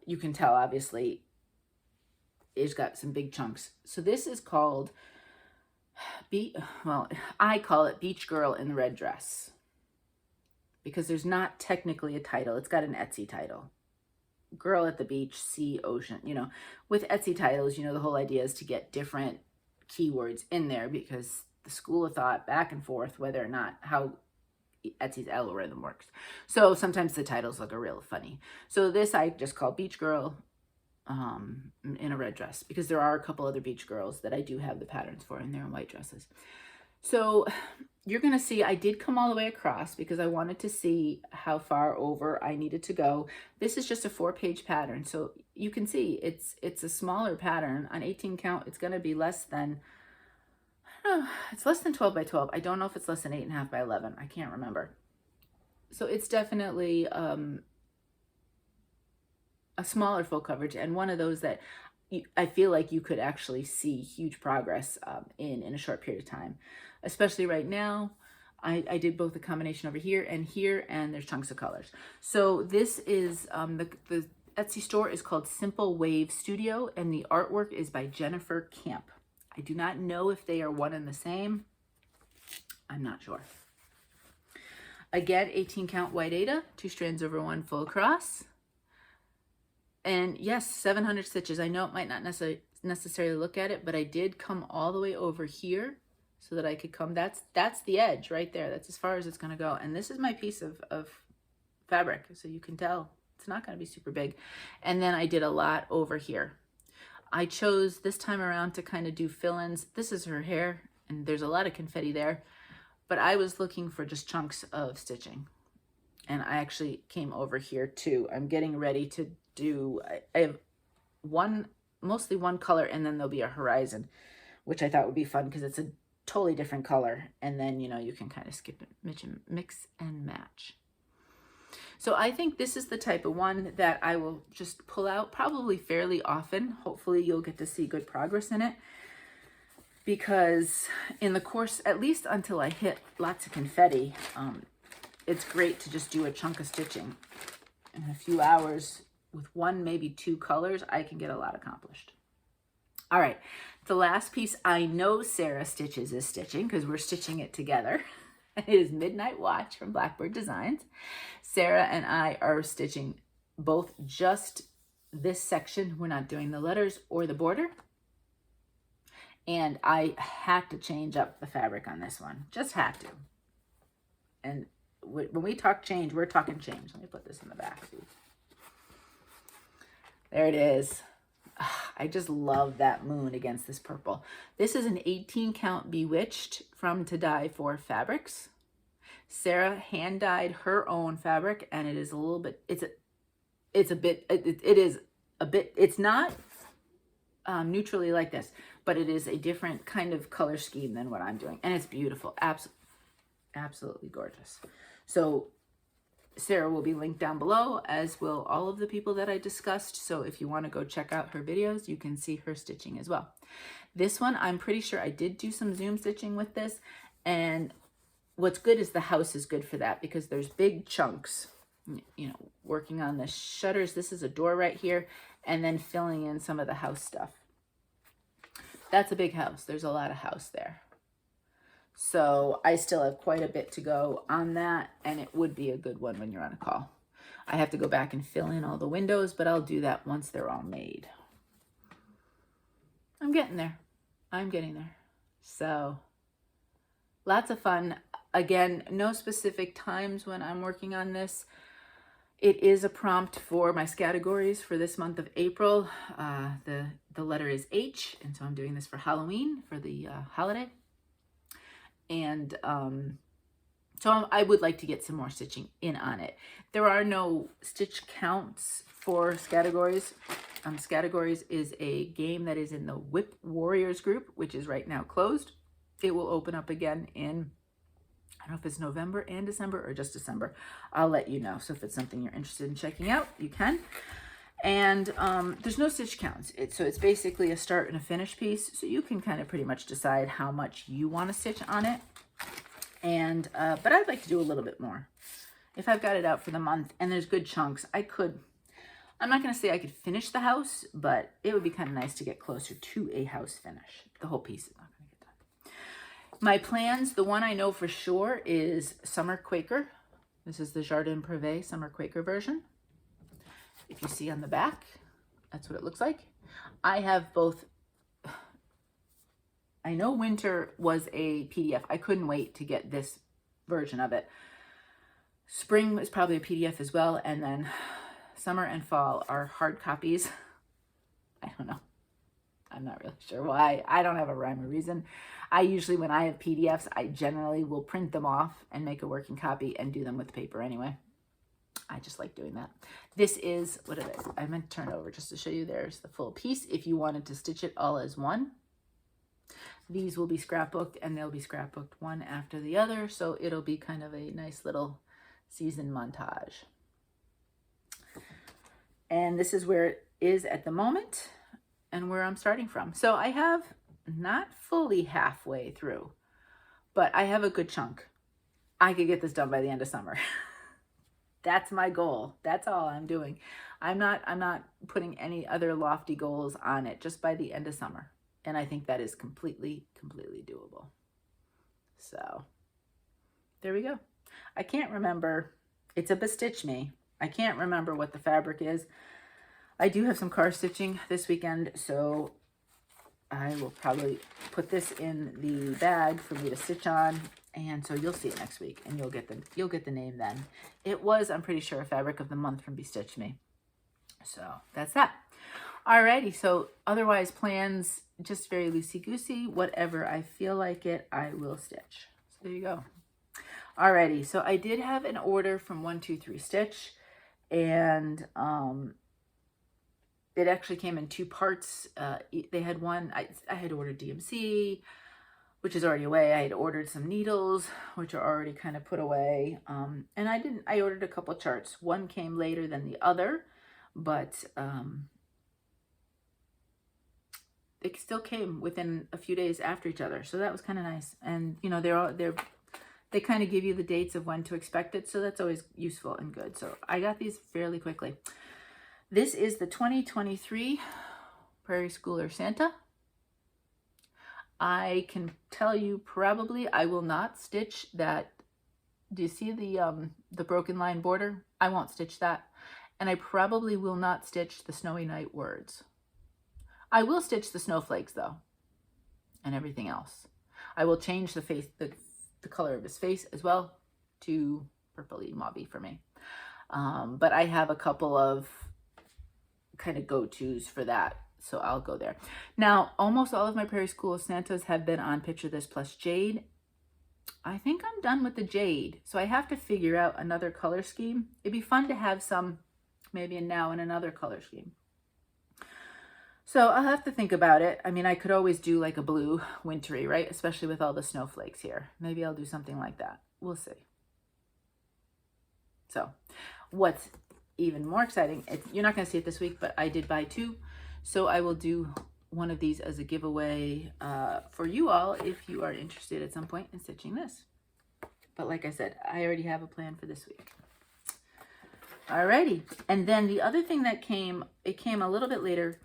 you can tell, obviously, it's got some big chunks. So this is called, I call it Beach Girl in the Red Dress, because there's not technically a title. It's got an Etsy title. Girl at the beach, sea, ocean. You know, with Etsy titles, you know, the whole idea is to get different keywords in there, because the school of thought back and forth whether or not how Etsy's algorithm works. So sometimes the titles look real funny. So this I just call Beach Girl in a red dress, because there are a couple other beach girls that I do have the patterns for, and they're in white dresses. So you're going to see I did come all the way across because I wanted to see how far over I needed to go. This is just a 4-page pattern. So you can see it's a smaller pattern. On 18 count, it's going to be less than, I don't know, it's less than 12 by 12. I don't know if it's less than 8.5 by 11. I can't remember. So it's definitely a smaller full coverage, and one of those that I feel like you could actually see huge progress in a short period of time, especially right now. I did both a combination over here, and there's chunks of colors. So this is, the Etsy store is called Simple Wave Studio, and the artwork is by Jennifer Camp. I do not know if they are one and the same. I'm not sure. Again, 18 count white Aida, 2 strands over 1 full across. And yes, 700 stitches. I know it might not necessarily look at it, but I did come all the way over here so that I could come, that's the edge right there. That's as far as it's gonna go. And this is my piece of fabric, so you can tell it's not gonna be super big. And then I did a lot over here. I chose this time around to kind of do fill-ins. This is her hair, and there's a lot of confetti there, but I was looking for just chunks of stitching. And I actually came over here too. I'm getting ready to do, I have mostly one color, and then there'll be a horizon, which I thought would be fun because it's a totally different color. And then, you know, you can kind of skip it, mix and match. So I think this is the type of one that I will just pull out probably fairly often. Hopefully you'll get to see good progress in it, because in the course, at least until I hit lots of confetti, it's great to just do a chunk of stitching. In a few hours with 1, maybe 2 colors, I can get a lot accomplished. All right, the last piece I know Sarah Stitches is stitching because we're stitching it together. It is Midnight Watch from Blackbird Designs. Sarah and I are stitching both just this section. We're not doing the letters or the border. And I had to change up the fabric on this one. Just had to. And when we talk change, we're talking change. Let me put this in the back. See? There it is. I just love that moon against this purple. This is an 18 count Bewitched from To Die For Fabrics. Sarah hand dyed her own fabric, and it is a little bit, it's not neutrally like this, but it is a different kind of color scheme than what I'm doing. And it's beautiful. Absolutely gorgeous. So Sarah will be linked down below, as will all of the people that I discussed. So if you want to go check out her videos, you can see her stitching as well. This one, I'm pretty sure I did do some zoom stitching with this. And what's good is the house is good for that, because there's big chunks, you know, working on the shutters. This is a door right here, and then filling in some of the house stuff. That's a big house. There's a lot of house there. So I still have quite a bit to go on that, and it would be a good one when you're on a call. I have to go back and fill in all the windows, but I'll do that once they're all made. I'm getting there. I'm getting there. So lots of fun. Again, no specific times when I'm working on this. It is a prompt for my categories for this month of April. The letter is H, and so I'm doing this for Halloween, for the holiday. And so I would like to get some more stitching in on it. There are no stitch counts for categories. Categories is a game that is in the Whip Warriors group, which is right now closed. It will open up again in, I don't know if it's November and December or just December. I'll let you know. So if it's something you're interested in checking out, you can. And there's no stitch counts. So it's basically a start and a finish piece. So you can kind of pretty much decide how much you want to stitch on it. And but I'd like to do a little bit more. If I've got it out for the month and there's good chunks, I'm not going to say I could finish the house, but it would be kind of nice to get closer to a house finish. The whole piece is not going to get done. My plans, the one I know for sure is Summer Quaker. This is the Jardin Prive Summer Quaker version. If you see on the back, that's what it looks like. I have both. I know winter was a PDF. I couldn't wait to get this version of it. Spring is probably a PDF as well. And then summer and fall are hard copies. I don't know. I'm not really sure why. I don't have a rhyme or reason. I usually, when I have PDFs, I generally will print them off and make a working copy and do them with paper anyway. I just like doing that. This is what it is. I meant to turn it over just to show you. There's the full piece. If you wanted to stitch it all as one, these will be scrapbooked, and they'll be scrapbooked one after the other. So it'll be kind of a nice little season montage. And this is where it is at the moment and where I'm starting from. So I have not fully halfway through, but I have a good chunk. I could get this done by the end of summer. That's my goal. That's all I'm doing. I'm not putting any other lofty goals on it, just by the end of summer. And I think that is completely doable. So there we go. I can't remember. It's a Bestitchme. I can't remember what the fabric is. I do have some car stitching this weekend, so I will probably put this in the bag for me to stitch on, and so you'll see it next week, and you'll get the name then. It was, I'm pretty sure, a fabric of the month from Bestitchme. So that's that. Alrighty, so otherwise plans just very loosey-goosey. Whatever I feel like it, I will stitch. So there you go. Alrighty, so I did have an order from 123 Stitch, and it actually came in 2 parts. They had one, I had ordered DMC, which is already away. I had ordered some needles, which are already kind of put away. And I ordered a couple charts. One came later than the other, but it still came within a few days after each other. So that was kind of nice. And you know, they kind of give you the dates of when to expect it. So that's always useful and good. So I got these fairly quickly. This is the 2023 Prairie Schooler Santa. I can tell you probably I will not stitch that. Do you see the broken line border? I won't stitch that. And I probably will not stitch the Snowy Night words. I will stitch the snowflakes though, and everything else. I will change the face, the color of his face as well to purpley mauvey for me. But I have a couple of kind of go-tos for that, so I'll go there. Now, almost all of my Prairie School Santas have been on Picture This plus Jade. I think I'm done with the Jade, so I have to figure out another color scheme. It'd be fun to have some maybe now in another color scheme. So I'll have to think about it. I mean, I could always do like a blue wintry, right? Especially with all the snowflakes here. Maybe I'll do something like that. We'll see. So what's even more exciting, you're not going to see it this week, but I did buy 2. So I will do one of these as a giveaway for you all if you are interested at some point in stitching this. But like I said, I already have a plan for this week. Alrighty. And then the other thing that came, it came a little bit later.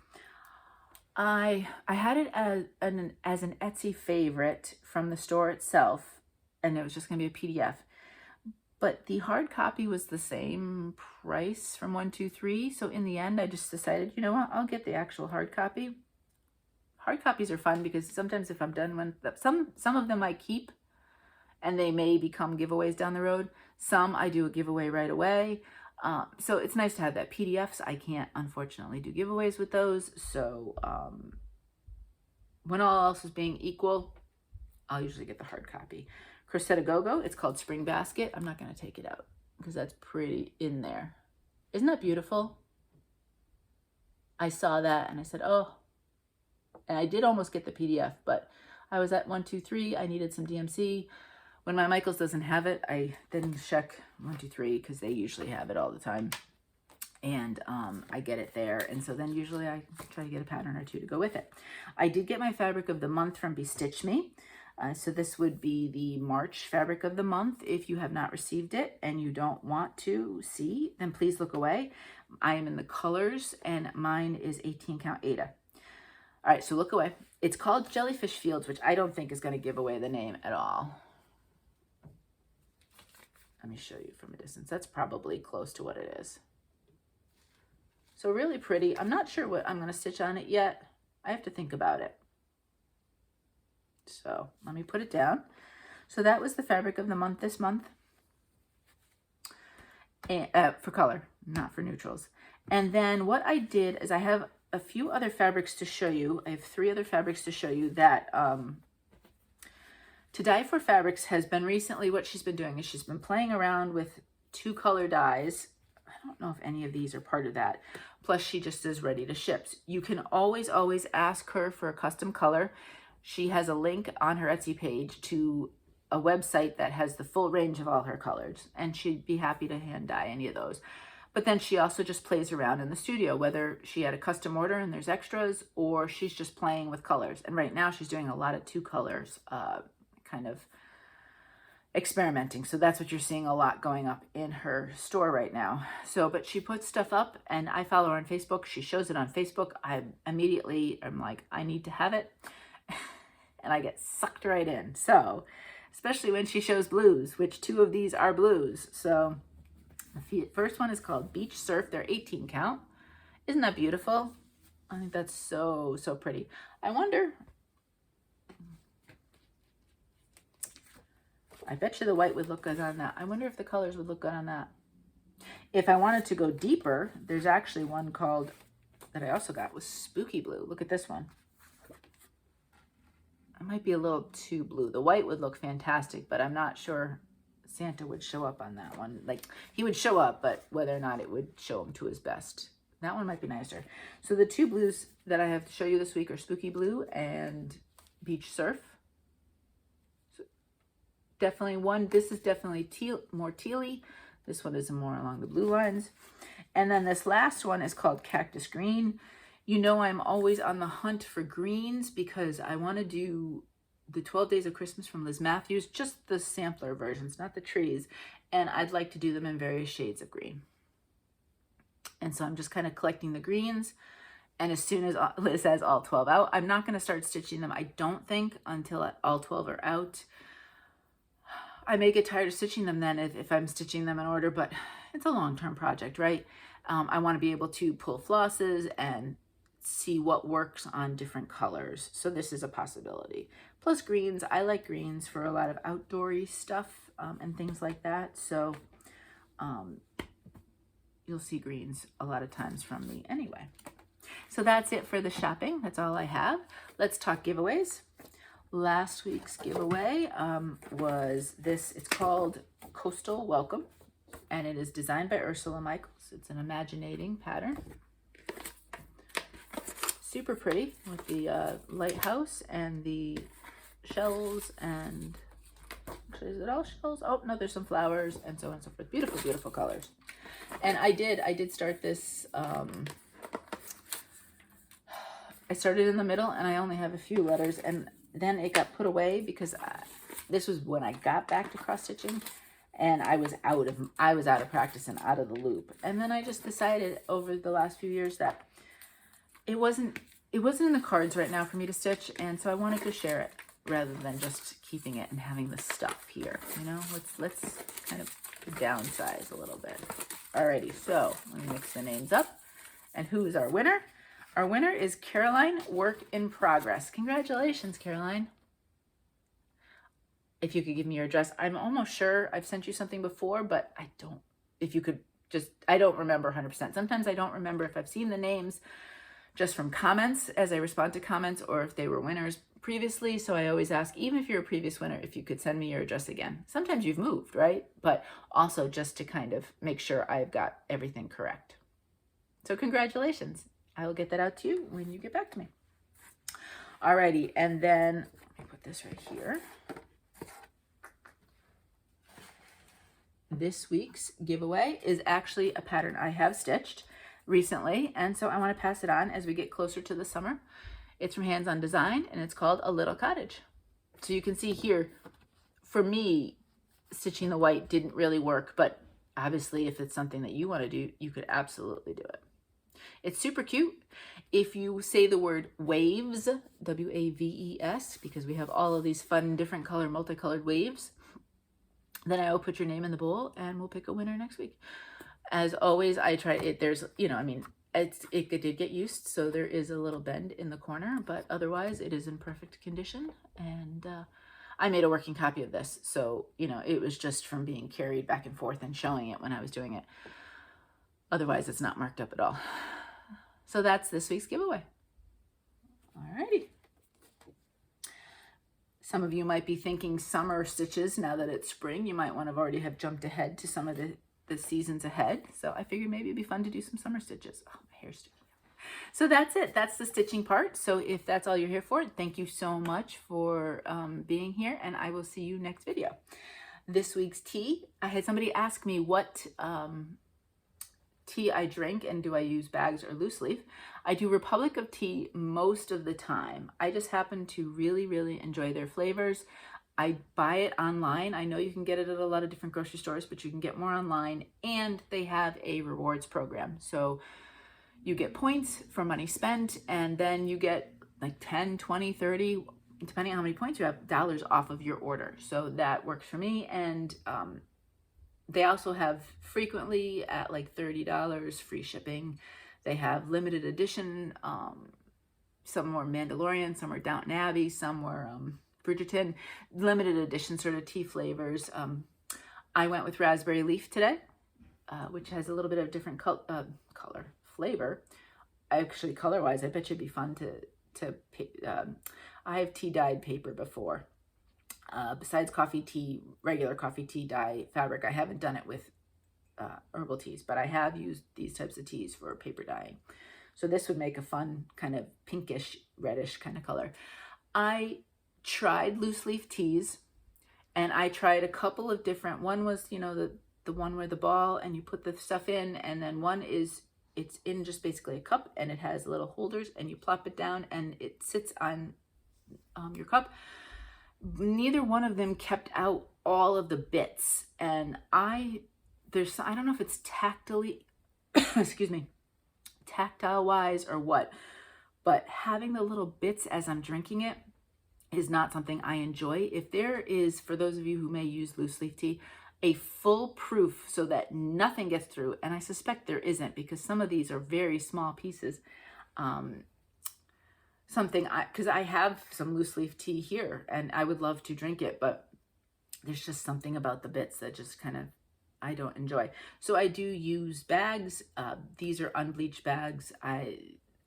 I had it as an Etsy favorite from the store itself, and it was just going to be a PDF. But the hard copy was the same price from 123. So in the end, I just decided, you know what, I'll get the actual hard copy. Hard copies are fun because sometimes if I'm done with some of them I keep, and they may become giveaways down the road. Some I do a giveaway right away. So it's nice to have that. PDFs, I can't unfortunately do giveaways with those. So when all else is being equal, I'll usually get the hard copy. Crocetta Go-Go, it's called Spring Basket. I'm not going to take it out because that's pretty in there. Isn't that beautiful? I saw that and I said, oh, and I did almost get the PDF, but I was at 123. I needed some DMC. When my Michaels doesn't have it, I then check 123 because they usually have it all the time. And I get it there. And so then usually I try to get a pattern or 2 to go with it. I did get my fabric of the month from Bestitchme. So this would be the March fabric of the month. If you have not received it and you don't want to see, then please look away. I am in the colors and mine is 18 count Aida. All right, so look away. It's called Jellyfish Fields, which I don't think is going to give away the name at all. Let me show you from a distance. That's probably close to what it is. So really pretty. I'm not sure what I'm going to stitch on it yet. I have to think about it. So let me put it down. So that was the fabric of the month this month. And, for color, not for neutrals. And then what I did is I have a few other fabrics to show you. I have 3 other fabrics to show you that To Dye For Fabrics has been recently, what she's been doing is she's been playing around with 2 color dyes. I don't know if any of these are part of that. Plus she just is ready to ship. You can always ask her for a custom color. She has a link on her Etsy page to a website that has the full range of all her colors, and she'd be happy to hand dye any of those. But then she also just plays around in the studio, whether she had a custom order and there's extras, or she's just playing with colors. And right now she's doing a lot of 2 colors, kind of experimenting. So that's what you're seeing a lot going up in her store right now. So, but she puts stuff up, and I follow her on Facebook. She shows it on Facebook. I'm like, I need to have it. And I get sucked right in. So, especially when she shows blues, which 2 of these are blues. So the first one is called Beach Surf. They're 18 count. Isn't that beautiful? I think that's so, so pretty. I wonder, I bet you the white would look good on that. I wonder if the colors would look good on that. If I wanted to go deeper, there's actually one called, that I also got, was Spooky Blue. Look at this one. It might be a little too blue. The white would look fantastic, but I'm not sure Santa would show up on that one. Like, he would show up, but whether or not it would show him to his best. That one might be nicer. So the 2 blues that I have to show you this week are Spooky Blue and Beach Surf. So definitely one, this is definitely more tealy. This one is more along the blue lines. And then this last one is called Cactus Green. You know, I'm always on the hunt for greens because I want to do the 12 Days of Christmas from Liz Matthews, just the sampler versions, not the trees. And I'd like to do them in various shades of green. And so I'm just kind of collecting the greens. And as soon as Liz has all 12 out, I'm not going to start stitching them, I don't think, until all 12 are out. I may get tired of stitching them then if I'm stitching them in order, but it's a long-term project, right? I want to be able to pull flosses and see what works on different colors. So this is a possibility. Plus greens, I like greens for a lot of outdoory stuff and things like that. So you'll see greens a lot of times from me anyway. So that's it for the shopping. That's all I have. Let's talk giveaways. Last week's giveaway was this. It's called Coastal Welcome, and it is designed by Ursula Michaels. It's an imaginating pattern. Super pretty with the lighthouse and the shells, and actually, is it all shells? Oh no, there's some flowers and so on and so forth. Beautiful, beautiful colors. And I did start this. I started in the middle, and I only have a few letters, and then it got put away because this was when I got back to cross stitching, and I was out of practice and out of the loop. And then I just decided over the last few years that it wasn't in the cards right now for me to stitch, and so I wanted to share it rather than just keeping it and having the stuff here. You know, let's kind of downsize a little bit. Alrighty, so let me mix the names up. And who is our winner? Our winner is Caroline Work in Progress. Congratulations, Caroline. If you could give me your address. I'm almost sure I've sent you something before, but I don't, if you could just, I don't remember 100%. Sometimes I don't remember if I've seen the names just from comments as I respond to comments, or if they were winners previously. So I always ask, even if you're a previous winner, if you could send me your address again. Sometimes you've moved, right? But also just to kind of make sure I've got everything correct. So congratulations. I will get that out to you when you get back to me. Alrighty, and then let me put this right here. This week's giveaway is actually a pattern I have stitched recently, and so I want to pass it on as we get closer to the summer. It's from Hands On Design, and it's called A Little Cottage. So you can see here, for me, stitching the white didn't really work, but obviously if it's something that you want to do, you could absolutely do it. It's super cute. If you say the word waves, W-A-V-E-S, because we have all of these fun, different color, multicolored waves, then I will put your name in the bowl and we'll pick a winner next week. As always, I try it. There's, you know, I mean, it did get used, so there is a little bend in the corner, but otherwise it is in perfect condition. And I made a working copy of this, so, you know, it was just from being carried back and forth and showing it when I was doing it. Otherwise, it's not marked up at all. So that's this week's giveaway. Alrighty. Some of you might be thinking summer stitches now that it's spring. You might want to already have jumped ahead to some of the seasons ahead. So I figured maybe it'd be fun to do some summer stitches. Oh, my hair's still here. So that's it. That's the stitching part. So if that's all you're here for, thank you so much for being here, and I will see you next video. This week's tea, I had somebody ask me what tea I drink and do I use bags or loose leaf. I do Republic of Tea most of the time. I just happen to really, really enjoy their flavors. I buy it online. I know you can get it at a lot of different grocery stores, but you can get more online, and they have a rewards program. So you get points for money spent, and then you get like 10, 20, 30, depending on how many points you have, dollars off of your order. So that works for me. And they also have frequently at like $30 free shipping. They have limited edition, some were Mandalorian, some were Downton Abbey, some were Bridgerton, limited edition sort of tea flavors. I went with raspberry leaf today, which has a little bit of different color flavor. Actually, color-wise, I bet you it'd be fun to I have tea dyed paper before. Besides coffee tea, regular coffee tea dye fabric, I haven't done it with herbal teas, but I have used these types of teas for paper dyeing. So this would make a fun kind of pinkish, reddish kind of color. I tried loose leaf teas, and I tried a couple of different, one was, you know, the one where the ball and you put the stuff in, and then one is, it's in just basically a cup, and it has little holders, and you plop it down and it sits on your cup. Neither one of them kept out all of the bits, and I don't know if it's tactile wise or what, but having the little bits as I'm drinking it is not something I enjoy. If there is, for those of you who may use loose leaf tea, a full proof so that nothing gets through, and I suspect there isn't, because some of these are very small pieces, because I have some loose leaf tea here and I would love to drink it, but there's just something about the bits that just kind of I don't enjoy. So I do use bags. These are unbleached bags.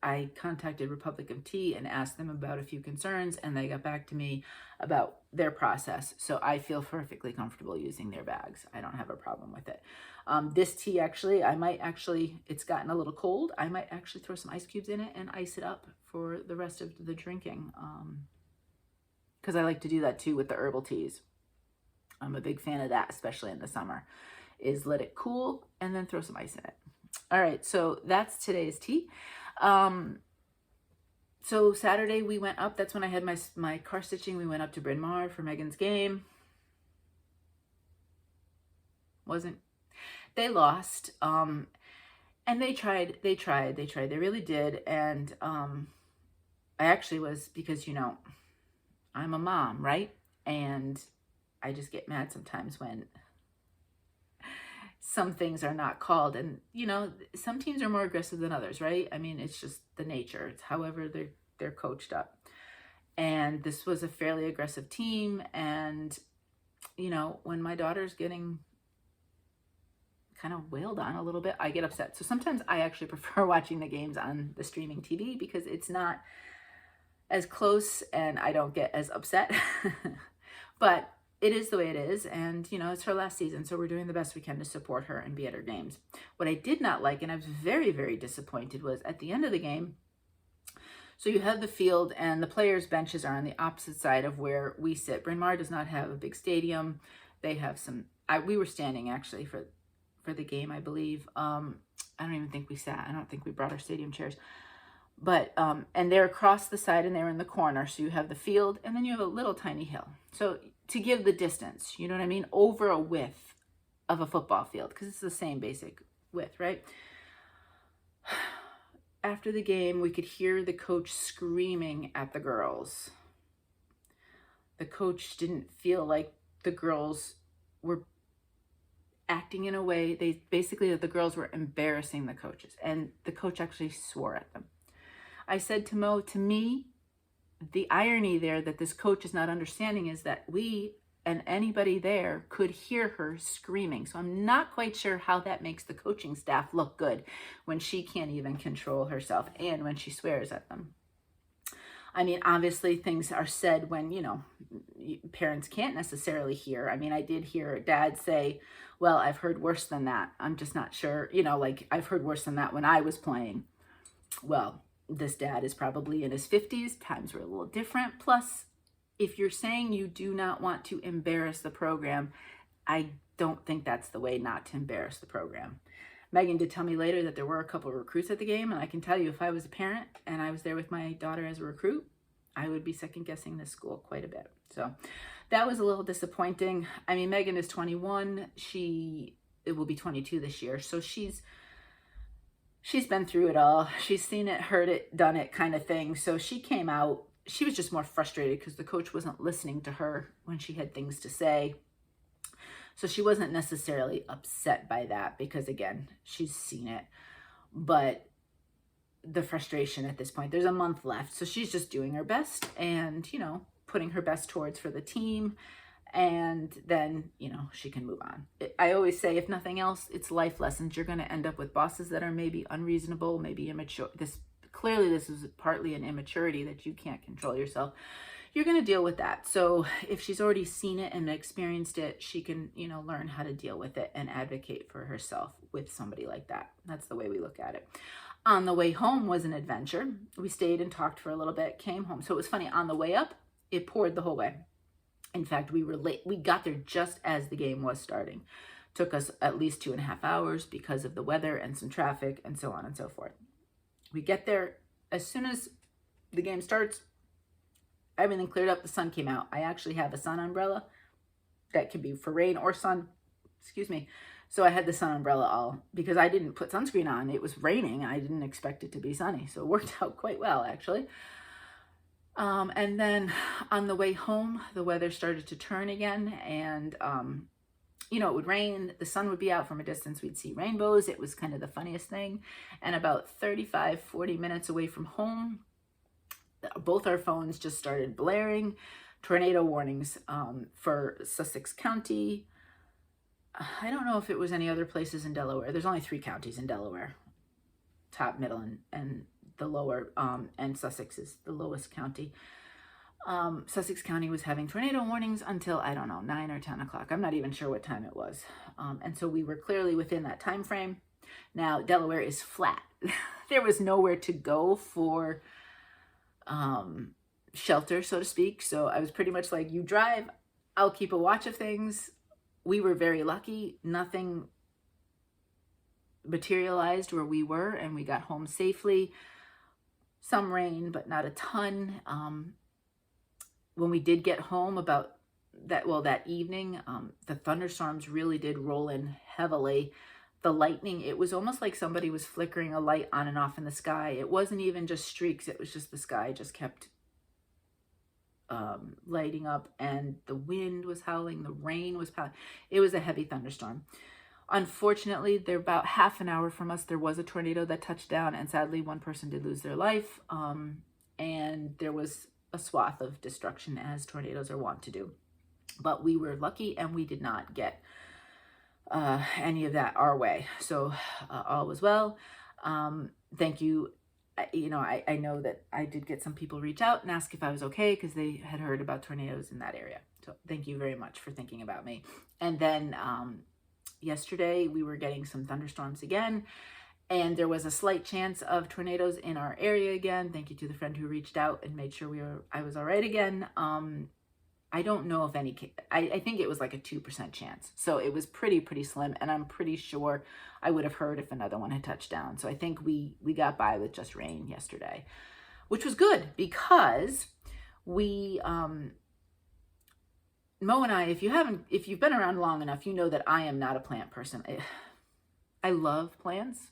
I contacted Republic of Tea and asked them about a few concerns, and they got back to me about their process. So I feel perfectly comfortable using their bags. I don't have a problem with it. This tea, actually, it's gotten a little cold. I might actually throw some ice cubes in it and ice it up for the rest of the drinking. Because I like to do that too with the herbal teas. I'm a big fan of that, especially in the summer, is let it cool and then throw some ice in it. All right, so that's today's tea. So Saturday we went up, that's when I had my car stitching. We went up to Bryn Mawr for Megan's game. They lost, and they tried, they really did. And, I actually was, because, you know, I'm a mom, right? And I just get mad sometimes when some things are not called, and you know, some teams are more aggressive than others, right? I mean, it's just the nature. It's however they're coached up. And this was a fairly aggressive team, and you know, when my daughter's getting kind of wailed on a little bit, I get upset. So sometimes I actually prefer watching the games on the streaming TV because it's not as close and I don't get as upset. But it is the way it is, and you know, it's her last season, so we're doing the best we can to support her and be at her games. What I did not like, and I was very, very disappointed, was at the end of the game, so you have the field and the players' benches are on the opposite side of where we sit. Bryn Mawr does not have a big stadium. They have some, we were standing actually for the game, I believe. I don't even think we sat. I don't think we brought our stadium chairs. But, and they're across the side and they're in the corner. So you have the field and then you have a little tiny hill. So to give the distance, you know what I mean? Over a width of a football field, because it's the same basic width, right? After the game, we could hear the coach screaming at the girls. The coach didn't feel like the girls were acting in a way, that the girls were embarrassing the coaches, and the coach actually swore at them. I said to Mo, to me, the irony there that this coach is not understanding is that we and anybody there could hear her screaming. So I'm not quite sure how that makes the coaching staff look good when she can't even control herself and when she swears at them. I mean, obviously things are said when, you know, parents can't necessarily hear. I mean, I did hear Dad say, well, I've heard worse than that. I'm just not sure, you know, like I've heard worse than that when I was playing. Well, this dad is probably in his 50s. Times were a little different. Plus, if you're saying you do not want to embarrass the program, I don't think that's the way not to embarrass the program. Megan did tell me later that there were a couple of recruits at the game, and I can tell you, if I was a parent and I was there with my daughter as a recruit, I would be second guessing this school quite a bit. So that was a little disappointing. I mean, Megan is 21. It will be 22 this year. So she's been through it all. She's seen it, heard it, done it kind of thing. So she came out, she was just more frustrated because the coach wasn't listening to her when she had things to say. So she wasn't necessarily upset by that because, again, she's seen it. But the frustration at this point, there's a month left. So she's just doing her best and, you know, putting her best towards for the team. And then, you know, she can move on. I always say, if nothing else, it's life lessons. You're going to end up with bosses that are maybe unreasonable, maybe immature. Clearly, this is partly an immaturity that you can't control yourself. You're going to deal with that. So if she's already seen it and experienced it, she can, you know, learn how to deal with it and advocate for herself with somebody like that. That's the way we look at it. On the way home was an adventure. We stayed and talked for a little bit, came home. So it was funny. On the way up, it poured the whole way. In fact, we were late. We got there just as the game was starting. Took us at least 2.5 hours because of the weather and some traffic and so on and so forth. We get there as soon as the game starts. Everything cleared up. The sun came out. I actually have a sun umbrella that can be for rain or sun. Excuse me. So I had the sun umbrella all because I didn't put sunscreen on. It was raining. I didn't expect it to be sunny. So it worked out quite well, actually. And then on the way home, the weather started to turn again, and, you know, it would rain, the sun would be out from a distance, we'd see rainbows. It was kind of the funniest thing. And about 40 minutes away from home, both our phones just started blaring tornado warnings, for Sussex County. I don't know if it was any other places in Delaware. There's only 3 counties in Delaware, top, middle, and the lower, and Sussex is the lowest county. Sussex County was having tornado warnings until, I don't know, 9 or 10 o'clock. I'm not even sure what time it was. And so we were clearly within that time frame. Now, Delaware is flat. There was nowhere to go for shelter, so to speak. So I was pretty much like, you drive, I'll keep a watch of things. We were very lucky. Nothing materialized where we were, and we got home safely. Some rain, but not a ton. When we did get home about that evening, the thunderstorms really did roll in heavily. The lightning, it was almost like somebody was flickering a light on and off in the sky. It wasn't even just streaks. It was just the sky just kept lighting up, and the wind was howling. The rain was howling. It was a heavy thunderstorm. Unfortunately, they're about half an hour from us. There was a tornado that touched down, and sadly, one person did lose their life. And there was a swath of destruction, as tornadoes are wont to do. But we were lucky, and we did not get any of that our way. So all was well. Thank you. You know, I know that I did get some people reach out and ask if I was okay because they had heard about tornadoes in that area. So thank you very much for thinking about me. And then yesterday we were getting some thunderstorms again, and there was a slight chance of tornadoes in our area again. Thank you to the friend who reached out and made sure I was all right again. I don't know if any, I think it was like a 2% chance. So it was pretty slim, and I'm pretty sure I would have heard if another one had touched down. So I think we got by with just rain yesterday, which was good because we, Mo and I, if you've been around long enough, you know that I am not a plant person. I love plants.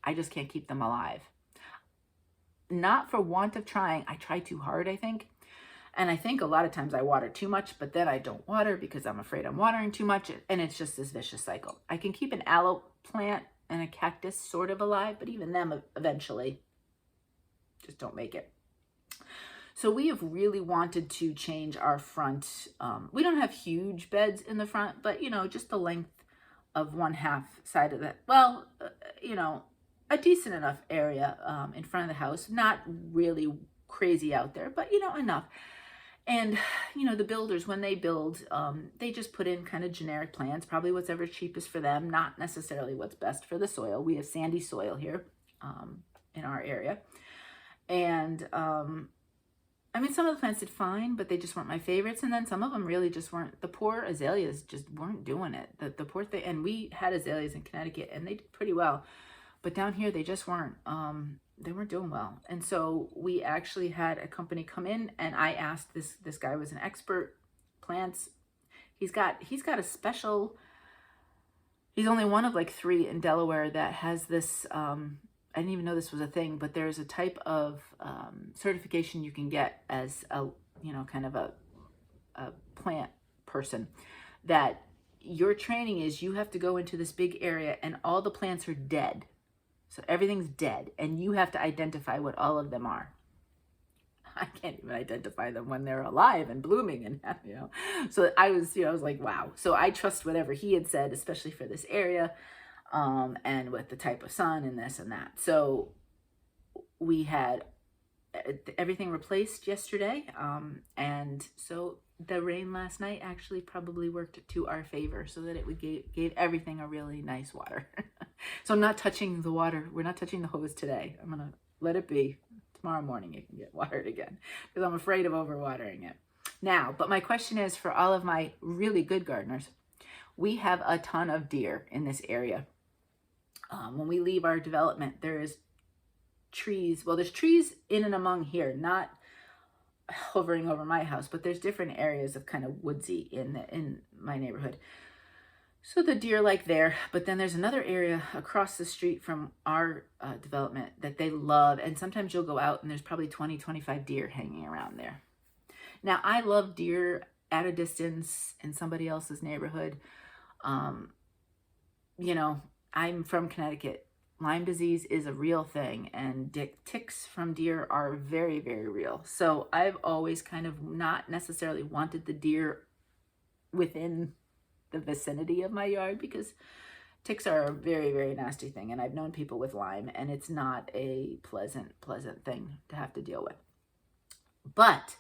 I just can't keep them alive. Not for want of trying. I try too hard, I think. And I think a lot of times I water too much, but then I don't water because I'm afraid I'm watering too much. And it's just this vicious cycle. I can keep an aloe plant and a cactus sort of alive, but even them eventually just don't make it. So we have really wanted to change our front. We don't have huge beds in the front, but, you know, just the length of 1/2 side of that. Well, you know, a decent enough area in front of the house. Not really crazy out there, but, you know, enough. And, you know, the builders, when they build, they just put in kind of generic plants, probably whatever's cheapest for them, not necessarily what's best for the soil. We have sandy soil here in our area. And I mean, some of the plants did fine, but they just weren't my favorites. And then some of them really just weren't. The poor azaleas just weren't doing it. The poor thing. And we had azaleas in Connecticut, and they did pretty well. But down here, they just weren't. They weren't doing well. And so we actually had a company come in, and I asked this guy was an expert plants. He's got a special. He's only one of like 3 in Delaware that has this. I didn't even know this was a thing, but there's a type of certification you can get as a, kind of a plant person, that your training is you have to go into this big area and all the plants are dead. So everything's dead and you have to identify what all of them are. I can't even identify them when they're alive and blooming, and So I was like, wow. So I trust whatever he had said, especially for this area. And with the type of sun and this and that. So we had everything replaced yesterday. And so the rain last night actually probably worked to our favor, so that it would gave everything a really nice water. So I'm not touching the water. We're not touching the hose today. I'm going to let it be. Tomorrow morning it can get watered again, because I'm afraid of overwatering it. Now, but my question is for all of my really good gardeners, we have a ton of deer in this area. When we leave our development, there is trees. Well, there's trees in and among here, not hovering over my house, but there's different areas of kind of woodsy in my neighborhood. So the deer like there, but then there's another area across the street from our development that they love. And sometimes you'll go out and there's probably 20, 25 deer hanging around there. Now, I love deer at a distance in somebody else's neighborhood. I'm from Connecticut. Lyme disease is a real thing, and ticks from deer are very, very real. So I've always kind of not necessarily wanted the deer within the vicinity of my yard, because ticks are a very, very nasty thing. And I've known people with Lyme, and it's not a pleasant thing to have to deal with. But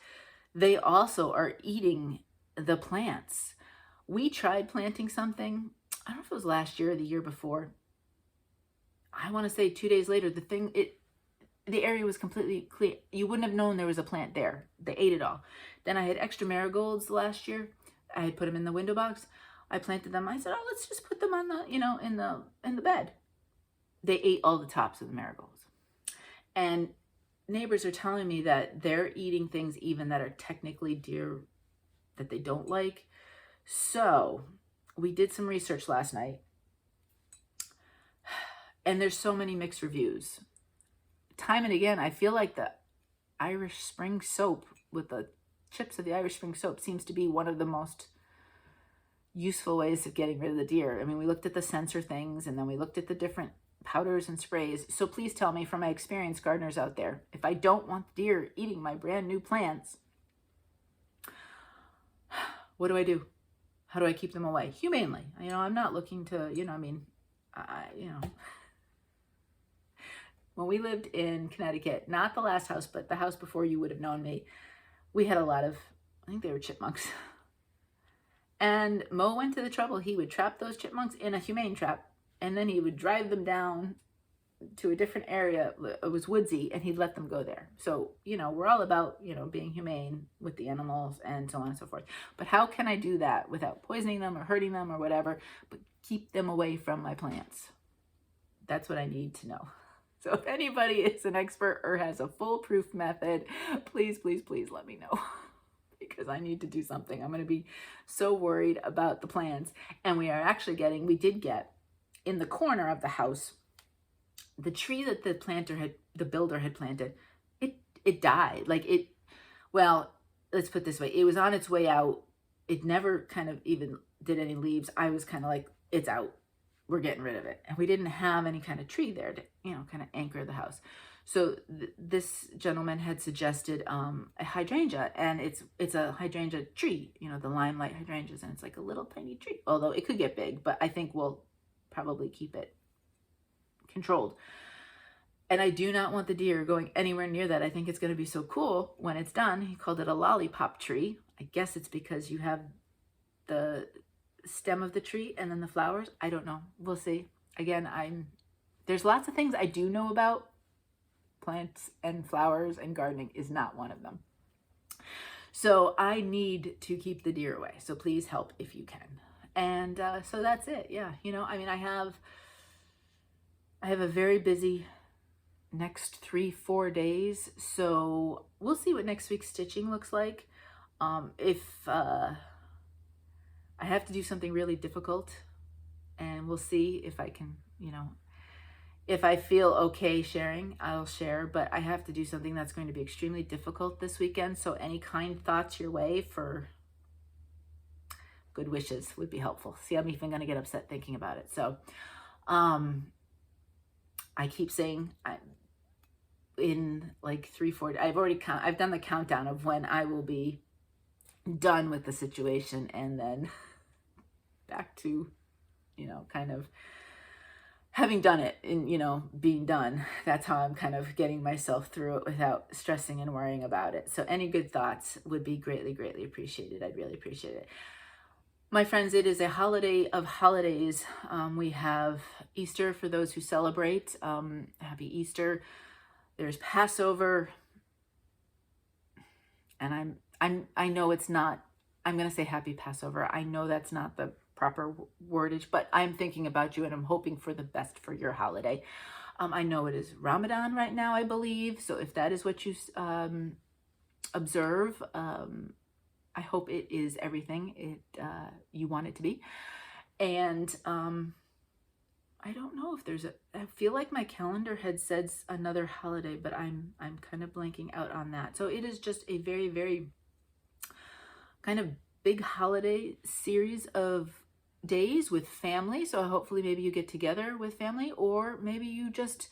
they also are eating the plants. We tried planting something, I don't know if it was last year or the year before. I want to say 2 days later, the area was completely clear. You wouldn't have known there was a plant there. They ate it all. Then I had extra marigolds last year. I had put them in the window box. I planted them. I said, oh, let's just put them on the, in the bed. They ate all the tops of the marigolds. And neighbors are telling me that they're eating things even that are technically deer that they don't like. So we did some research last night, and there's so many mixed reviews. Time and again, I feel like the Irish Spring soap with the chips of the Irish Spring soap seems to be one of the most useful ways of getting rid of the deer. I mean, we looked at the sensor things, and then we looked at the different powders and sprays. So please tell me, from my experienced gardeners out there, if I don't want deer eating my brand new plants, what do I do? How do I keep them away? Humanely. I'm not looking to, when we lived in Connecticut, not the last house, but the house before you would have known me, we had a lot of, I think they were chipmunks. And Mo went to the trouble. He would trap those chipmunks in a humane trap, and then he would drive them down to a different area. It was woodsy, and he'd let them go there. So, we're all about, being humane with the animals and so on and so forth. But how can I do that without poisoning them or hurting them or whatever, but keep them away from my plants? That's what I need to know. So if anybody is an expert or has a foolproof method, please, please, please let me know, because I need to do something. I'm going to be so worried about the plants. And we did get in the corner of the house, the tree that the builder had planted, it died. Well, let's put it this way. It was on its way out. It never kind of even did any leaves. I was kind of like, it's out. We're getting rid of it. And we didn't have any kind of tree there to, kind of anchor the house. So this gentleman had suggested a hydrangea, and it's a hydrangea tree, the limelight hydrangeas, and it's like a little tiny tree, although it could get big, but I think we'll probably keep it controlled. And I do not want the deer going anywhere near that. I think it's going to be so cool when it's done. He called it a lollipop tree. I guess it's because you have the stem of the tree and then the flowers. I don't know. We'll see. Again, there's lots of things I do know about plants and flowers and gardening is not one of them. So I need to keep the deer away. So please help if you can. And so that's it. Yeah, you know, I mean, I have a very busy next 3-4 days. So we'll see what next week's stitching looks like. If I have to do something really difficult, and we'll see if I can, you know, if I feel okay sharing, I'll share, but I have to do something that's going to be extremely difficult this weekend. So any kind thoughts your way for good wishes would be helpful. See, I'm even going to get upset thinking about it. So I keep saying in like 3-4, I've done the countdown of when I will be done with the situation, and then back to, you know, kind of having done it and, you know, being done. That's how I'm kind of getting myself through it without stressing and worrying about it. So any good thoughts would be greatly, greatly appreciated. I'd really appreciate it. My friends, it is a holiday of holidays. We have Easter for those who celebrate. Happy Easter. There's Passover. And I know it's not, I'm going to say happy Passover. I know that's not the proper wordage, but I'm thinking about you and I'm hoping for the best for your holiday. I know it is Ramadan right now, I believe. So if that is what you observe, I hope it is everything you want it to be. And I don't know if there's I feel like my calendar had said another holiday, but I'm kind of blanking out on that. So it is just a very, very kind of big holiday series of days with family. So hopefully maybe you get together with family, or maybe you just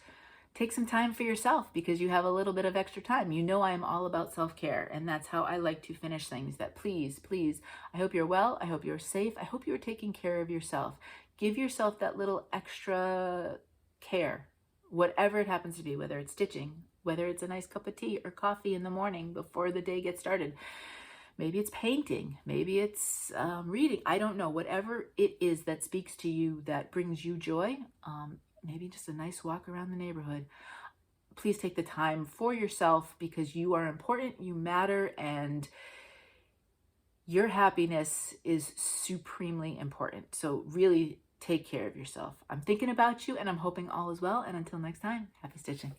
take some time for yourself because you have a little bit of extra time. You know, I am all about self-care, and that's how I like to finish things. That please, please, I hope you're well. I hope you're safe. I hope you're taking care of yourself. Give yourself that little extra care, whatever it happens to be, whether it's stitching, whether it's a nice cup of tea or coffee in the morning before the day gets started. Maybe it's painting, maybe it's reading. I don't know, whatever it is that speaks to you, that brings you joy. Maybe just a nice walk around the neighborhood. Please take the time for yourself because you are important, you matter, and your happiness is supremely important. So really take care of yourself. I'm thinking about you and I'm hoping all is well. And until next time, happy stitching.